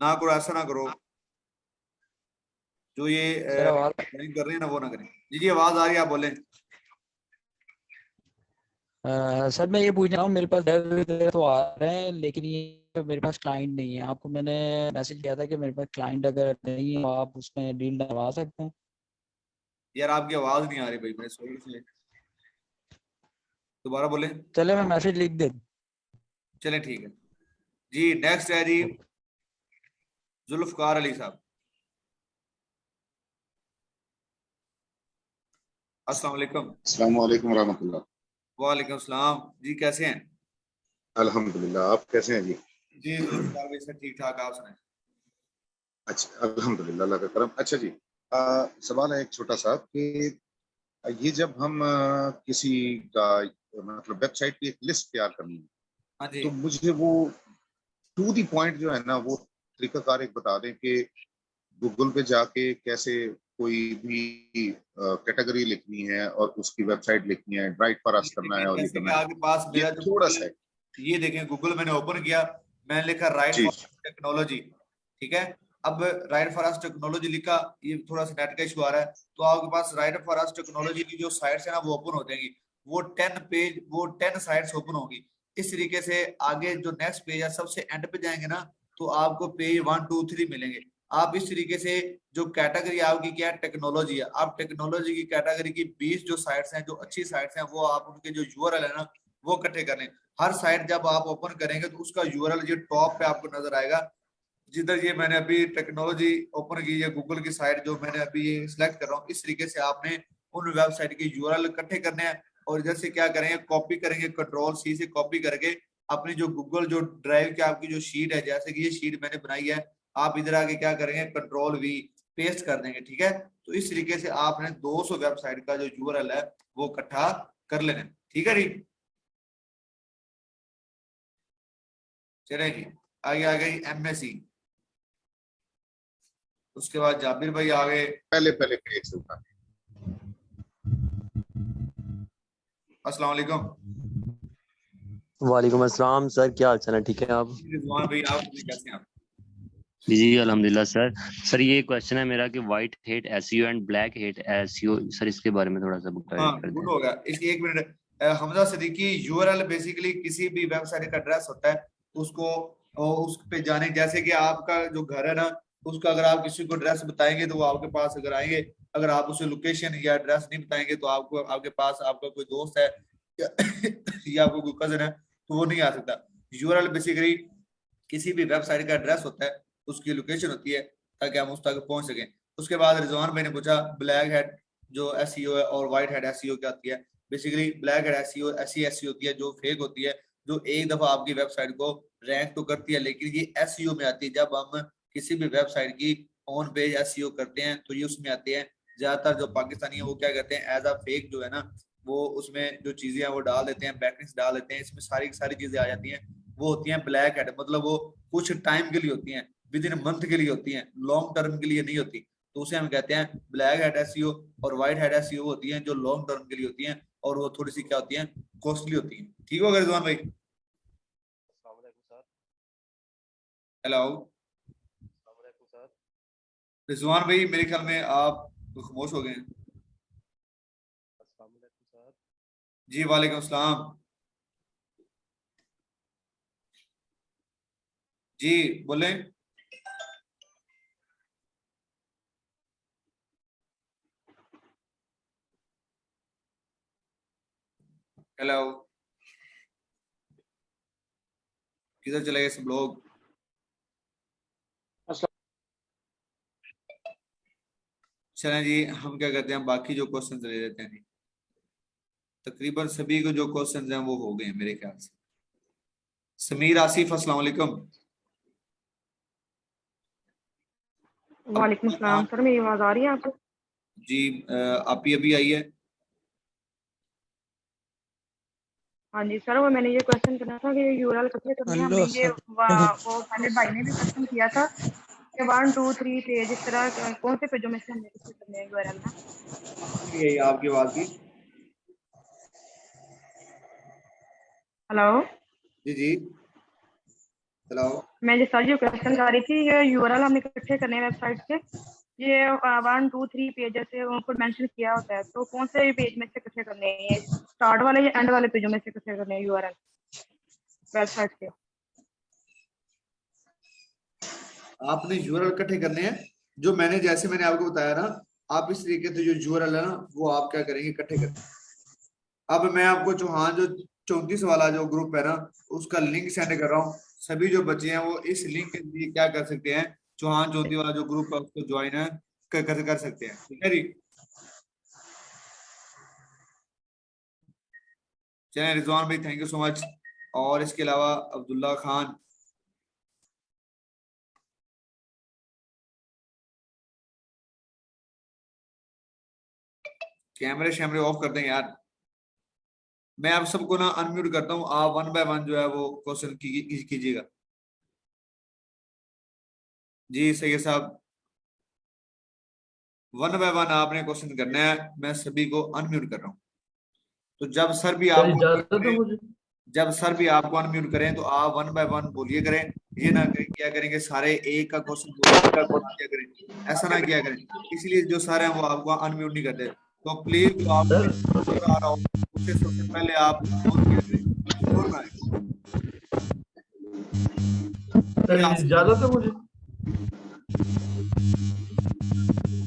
Speaker 1: ना करो, ऐसा ना करो, जो ये कर रहे हैं ना वो ना करें। जी जी आवाज आ रही है, आप बोलें।
Speaker 12: सर मैं ये पूछ रहा हूँ, मेरे पास 10 तो आ रहे हैं, लेकिन ये मेरे पास क्लाइंट नहीं है। आपको मैंने मैसेज किया था कि मेरे पास क्लाइंट अगर नहीं है तो आप उसमें डील करवा सकते हैं।
Speaker 1: यार आपकी आवाज नहीं आ रही भाई, मैं सॉरी से दोबारा बोले।
Speaker 12: चले मैं मैसेज लिख दे।
Speaker 1: चलें ठीक है जी। नेक्स्ट है जी जुल्फकार अली साहब। अस्सलाम वालेकुम।
Speaker 15: अस्सलाम वालेकुम रहमतुल्लाह।
Speaker 1: वालेकुम सलाम जी, कैसे हैं?
Speaker 15: अल्हम्दुलिल्लाह, आप कैसे हैं जी?
Speaker 1: जी जुल्फकार भाई सर ठीक ठाक, आप सुनाएं।
Speaker 15: अच्छा अल्हम्दुलिल्लाह, अल्लाह का करम। अच्छा जी, सवाल है एक छोटा सा कि ये जब हम किसी का मतलब वेबसाइट की एक लिस्ट तैयार करनी है,
Speaker 1: हाँ जी
Speaker 15: तो मुझे वो टू दी पॉइंट जो है ना, वो तरीकाकार एक बता दें कि गूगल पे जाके कैसे कोई भी कैटेगरी लिखनी है और उसकी वेबसाइट लिखनी है, राइट फॉर अस करना है और ये
Speaker 1: जैसे कि
Speaker 15: करना है।
Speaker 1: आपके पास
Speaker 15: ये
Speaker 1: मेरा जो
Speaker 15: थोड़ा सा है।
Speaker 1: ये देखें गूगल मैंने ओपन किया, मैंने लिखा राइट
Speaker 15: जी
Speaker 1: फॉर टेक्नोलॉजी, ठीक है। अब राइट फॉर अस टेक्नोलॉजी लिखा, ये थोड़ा सा नेट का इशू आ रहा है, तो आपके पास राइट फॉर अस टेक्नोलॉजी की जो साइट्स है ना वो ओपन हो जाएंगी। वो 10 पेज, वो 10 साइट्स ओपन होगी। इस तरीके से आगे जो नेक्स्ट पेज है सबसे एंड पे जाएंगे ना, तो आपको पेज 1 2 3 मिलेंगे। आप इस तरीके से जो कैटेगरी आपकी क्या है, टेक्नोलॉजी है, आप टेक्नोलॉजी की कैटेगरी की 20 जो साइट्स हैं, जो अच्छी साइट्स हैं, वो आप उनके जो यूआरएल है ना वो इकट्ठे कर लें। हर साइट जब आप ओपन करेंगे तो उसका यूआरएल ये टॉप पे आपको नजर आएगा। जिधर ये मैंने अभी टेक्नोलॉजी ओपन की है, गूगल की साइट जो मैंने अभी ये सिलेक्ट कर रहा हूँ, इस तरीके से आपने उन वेबसाइट के यूआरएल इकट्ठे करने हैं। और इधर से क्या करेंगे, कॉपी करेंगे, कंट्रोल सी से कॉपी करके अपनी जो गूगल जो ड्राइव की आपकी जो शीट है, जैसे कि ये शीट मैंने बनाई है, आप इधर आके क्या करेंगे, कंट्रोल वी पेस्ट कर देंगे, ठीक है। तो इस तरीके से आपने 200 वेबसाइट का जो यूआरएल है वो इकट्ठा कर लेना है, ठीक है जी। चले जी, आगे आ गई एमएससी, उसके बाद जाबिर भाई आ गए।
Speaker 15: पहले पहले पेज से उठा।
Speaker 1: अस्सलाम वालेकुम।
Speaker 16: वालेकुम अस्सलाम सर, क्या हाल चाल है? ठीक है आप?
Speaker 1: रिजवान भाई आप कैसे हैं आप?
Speaker 16: जी अल्हम्दुलिल्लाह सर। सर ये क्वेश्चन है मेरा कि white hate SEO and black hate SEO, sir इसके बारे में थोड़ा सा
Speaker 1: हाँ
Speaker 16: गाइड कर
Speaker 1: गुड
Speaker 16: दें।
Speaker 1: हो गया। इसकी एक minute, Hamza Siddiqui, URL basically किसी भी वेबसाइट का एड्रेस होता है, उसको उस पे जाने, जैसे कि आपका जो घर है ना, उसका अगर आप किसी को एड्रेस बताएंगे तो वो आपके पास अगर आएंगे, अगर आप उसे लोकेशन या एड्रेस नहीं बताएंगे तो आपको आपके पास आपका कोई दोस्त है या, या आपको कोई कजन है तो वो नहीं आ सकता। यूआरएल बेसिकली किसी भी वेबसाइट का एड्रेस होता है, उसकी लोकेशन होती है ताकि हम उस तक पहुंच सकें। उसके बाद रिजवान भाई ने पूछा ब्लैक हेड जो एसईओ है और व्हाइट हेड एसईओ क्या होती है। बेसिकली ब्लैक हेड एसईओ ऐसी एसईओ होती है जो फेक होती है, जो एक दफा आपकी वेबसाइट को रैंक तो करती है, लेकिन ये एसईओ में आती है। जब हम किसी भी वेबसाइट की ऑन पेज एसईओ करते हैं तो ये उसमें आते हैं। ज्यादातर जो पाकिस्तानी है वो क्या कहते हैं, एज अ फेक जो है ना, वो उसमें जो चीजें हैं वो डाल देते हैं, बैकलिंक्स डाल देते हैं, इसमें सारी सारी चीजें आ जाती हैं। वो होती हैं ब्लैक हेड, मतलब वो कुछ टाइम के लिए होती हैं, विद इन मंथ के लिए होती हैं, लॉन्ग टर्म के लिए नहीं होती। तो उसे हम कहते हैं ब्लैक हेड एसईओ। और व्हाइट हेड एसईओ होती हैं जो लॉन्ग टर्म के लिए होती हैं, और वो थोड़ी सी क्या होती हैं, कॉस्टली होती हैं। ठीक हो गया रिजवान भाई? हेलो रिजवान भाई, मेरे ख्याल में आप खामोश हो गए हैं। जी वालेकुम सलाम। जी बोले। हेलो, किधर चले गए सब लोग? चलें जी, हम क्या करते हैं, बाकी जो क्वेश्चन ले लेते हैं जी। तकरीबन सभी को जो क्वेश्चन हैं वो हो गए मेरे ख्याल से। समीर आसिफ अस्सलाम वालेकुम।
Speaker 17: वालेकुम सलाम सर, मेरी आवाज आ रही है आपको?
Speaker 1: जी आप ही अभी आई है।
Speaker 17: हाँ जी सर, वो मैंने ये क्वेश्चन करना था कि यूआरएल कैसे करनी है। हमने ये वो पहले भाई ने भी क्वेश्चन किया था कि 1 2 3 पेज, इस तरह कौन से पेजों में से हमने कैसे करने हैं यूआरएल ना?
Speaker 1: ये आपकी आवाज की।
Speaker 17: हेलो
Speaker 1: जी जी हेलो।
Speaker 17: मैं जो सर जो क्वेश्चन कर रही थी, ये यूआरएल हमने इकट्ठे करने हैं वेबसाइट से, ये 1 2 3 पेज जैसे ऊपर मेंशन किया होता है, तो कौन से पेज में से इकट्ठे करने हैं? ये स्टार्ट वाले या एंड वाले पेजों में से इकट्ठे करने हैं यूआरएल वेबसाइट के?
Speaker 1: आपने यूआरएल इकट्ठे करने हैं, जो जैसे मैंने आपको बताया ना, आप इस तरीके से जो यूआरएल है ना वो आप क्या करेंगे, इकट्ठे करेंगे। अब मैं आपको चौहान जो 34 वाला जो ग्रुप है ना उसका लिंक सेंड कर रहा हूँ। सभी जो बच्चे हैं वो इस लिंक के लिए क्या कर सकते हैं, चौहान 34 वाला जो ग्रुप है उसको ज्वाइन है कर सकते हैं। ठीक है जी। चलिए रिजवान भाई, थैंक यू सो मच। और इसके अलावा अब्दुल्ला खान, कैमरे शैमरे ऑफ कर दें यार। मैं आप सबको ना अनम्यूट करता हूँ, आप वन बाय वन जो है वो क्वेश्चन कीजिएगा। जी सही साहब, वन बाय वन आपने क्वेश्चन करना है। मैं सभी को अनम्यूट कर रहा हूँ, तो जब सर भी आपको जब सर भी आपको अनम्यूट करें तो आप वन बाय वन बोलिए करें। ये ना करें क्या करेंगे सारे एक का क्वेश्चन किया करें, ऐसा ना किया करें। इसलिए जो सर हैं वो आपको अनम्यूट नहीं करते। तो प्लीज जो आप आ रहा हो उससे सबसे पहले आप शोर किया करें, शोर ना आए।
Speaker 18: इजाजत है मुझे?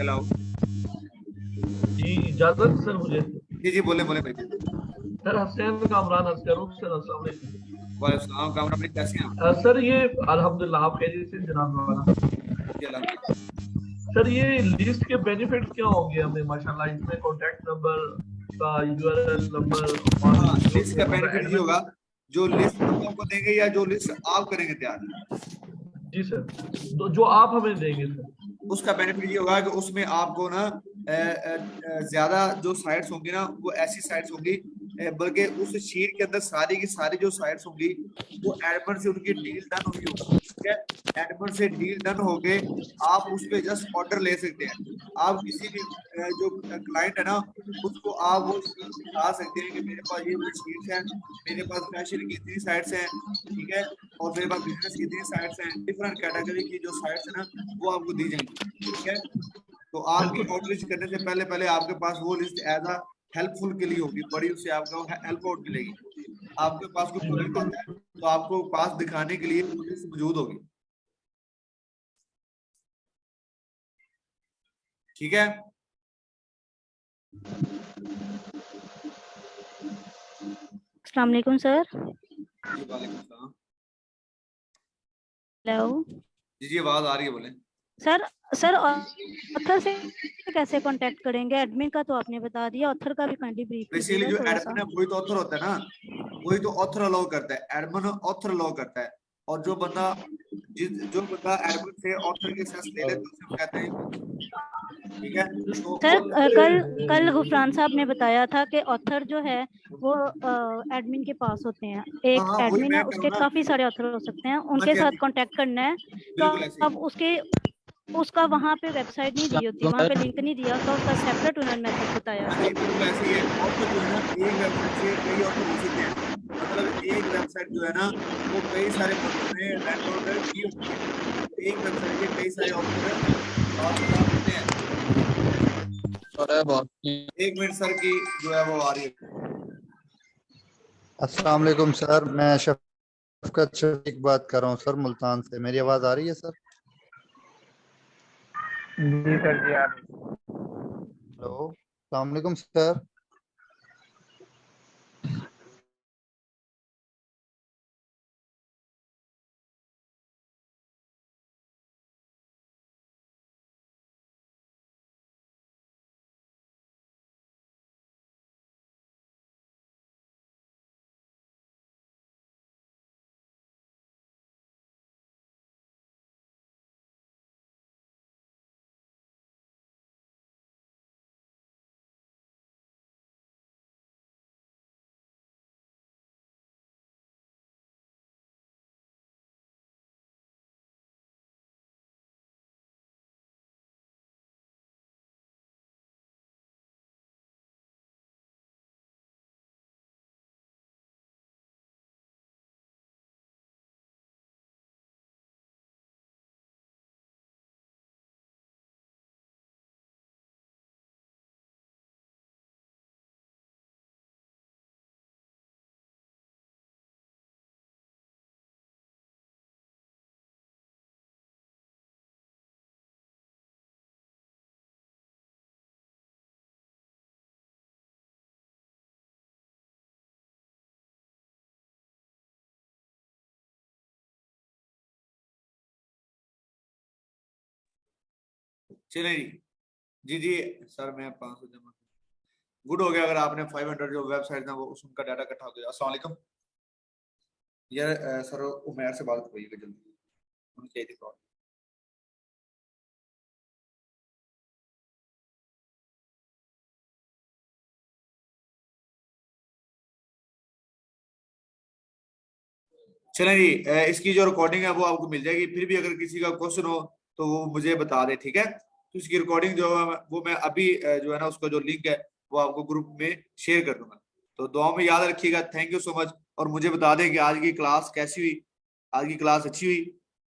Speaker 1: हेलो
Speaker 18: जी इजाजत सर मुझे?
Speaker 1: जी बोले भाई।
Speaker 18: सर हसैन कामरान अस्कर हूँ सर। अस्सलाम वालेकुम।
Speaker 1: वालेकुम सलाम कामरान भाई, कैसे हैं आप?
Speaker 18: सर ये अल्हम्दुलिल्लाह, आप खैरियत से जनाब वाला?
Speaker 1: जी अल्हम्दुलिल्लाह।
Speaker 18: सर ये लिस्ट के बेनिफिट क्या होंगे हमें? माशाल्लाह इसमें कॉन्टैक्ट नंबर का, यूआरएल नंबर,
Speaker 1: लिस्ट का बेनिफिट ये होगा, जो लिस्ट आपको देंगे या जो लिस्ट आप करेंगे तैयार।
Speaker 18: जी सर, तो जो आप हमें देंगे सर,
Speaker 1: उसका बेनिफिट ये होगा कि उसमें आपको ना ज्यादा जो साइट्स होंगी ना वो ऐसी साइट्स होंगी, बल्कि उस शीट के अंदर सारी की सारी जो साइट्स होंगी वो एडमिन से उनकी डील डन हुई होगी। ठीक है, एडमिन से डील डन हो गए, आप उस पे जस्ट ऑर्डर ले सकते हैं। आप किसी भी जो क्लाइंट है ना उसको आप वो शीट दिखा सकते हैं कि मेरे पास ये वाली शीट्स हैं, मेरे पास फैशन की इतनी साइट्स हैं, ठीक है, और मेरे पास बिजनेस की इतनी साइट्स हैं। डिफरेंट कैटेगरी की जो साइट्स है ना वो आपको दी जाएंगी। ठीक है, तो आपकी आउटरीच करने से पहले पहले आपके पास वो लिस्ट एज अ हेल्पफुल के लिए होगी, बड़ी उससे आपको हेल्प आउट मिलेगी। आपके पास कोई प्रोजेक्ट आता है तो आपको पास दिखाने के लिए वो लिस्ट मौजूद होगी। ठीक है,
Speaker 19: अस्सलाम वालेकुम सर।
Speaker 1: जी वालेकुम सलाम।
Speaker 19: हेलो
Speaker 1: जी आवाज आ रही है, बोले
Speaker 19: सर ऑथर से कैसे कांटेक्ट करेंगे? एडमिन का तो आपने बता दिया, ऑथर का भी काइंडली ब्रीफ
Speaker 1: बेसिकली
Speaker 19: कीजिएगा
Speaker 1: जो
Speaker 19: थोड़ा
Speaker 1: एडमिन
Speaker 19: सा।
Speaker 1: है वही तो ऑथर होता है ना, वही तो ऑथर अलाउ करता है, एडमिन ऑथर अलाउ करता है। और जो बंदा एडमिन से ऑथर के सेस ले ले तो उसे हम कहते हैं। ठीक है, तो
Speaker 19: सर कल गुफरान साहब ने बताया था कि ऑथर जो है वो एडमिन के पास होते हैं। एक
Speaker 1: हाँ, वही
Speaker 19: एडमिन है,
Speaker 1: मैं करूँ
Speaker 19: उसके
Speaker 1: ना।
Speaker 19: काफी सारे ऑथर हो सकते हैं,
Speaker 1: हाँ
Speaker 19: उनके
Speaker 1: जी, हाँ
Speaker 19: साथ
Speaker 1: जी,
Speaker 19: कांटेक्ट करना है। तो
Speaker 1: बिल्कुल ऐसे ही।
Speaker 19: अब उसका वहाँ पे वेबसाइट नहीं दी होती, वहाँ पे लिंक नहीं दिया होता, उसका सेपरेट उन्होंने मेथड बताया।
Speaker 1: हाँ जी, बिल्कुल ऐसे ही है। ऑथर जो है ना एक वेबसाइट से कई ऑथर हो सकते हैं, मतलब एक वेबसाइट जो है ना वो कई सारे बंदों ने रेंट आउट की होती है, तो एक वेबसाइट के कई सारे ऑथर बात बता सकते हैं। एक मिनट सर की जो है वो आ रही है।
Speaker 13: अस्सलाम वालेकुम सर, मैं शफकत शफीक बात कर रहा हूँ सर, मुल्तान से। मेरी आवाज आ रही है सर?
Speaker 4: जी सर जी आ रही है।
Speaker 13: हेलो, अस्सलाम वालेकुम सर।
Speaker 1: चले जी जी सर मैं 500 जमा गुड हो गया। अगर आपने 500 जो वेबसाइट ना वो उनका डाटा इकट्ठा हो गया। अस्सलाम वालेकुम यार सर उमैर से बात करिएगा जल्दी, उन्हें चाहिए थी कॉल। चलें जी इसकी जो रिकॉर्डिंग है वो आपको मिल जाएगी। फिर भी अगर किसी का क्वेश्चन हो तो वो मुझे बता दे, ठीक है। तो इसकी रिकॉर्डिंग जो है वो मैं अभी जो है ना उसका जो लिंक है वो आपको ग्रुप में शेयर कर दूंगा। तो दुआ में याद रखिएगा। Thank you so much. और मुझे बता दें कि आज की क्लास कैसी हुई, आज की क्लास अच्छी हुई।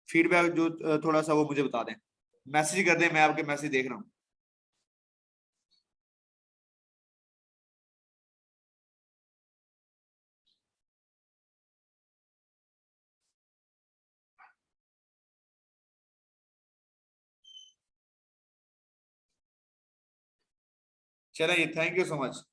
Speaker 1: फीडबैक जो थोड़ा सा वो मुझे बता दें, मैसेज कर दें, मैं आपके मैसेज देख रहा हूँ। चलें थैंक यू सो मच।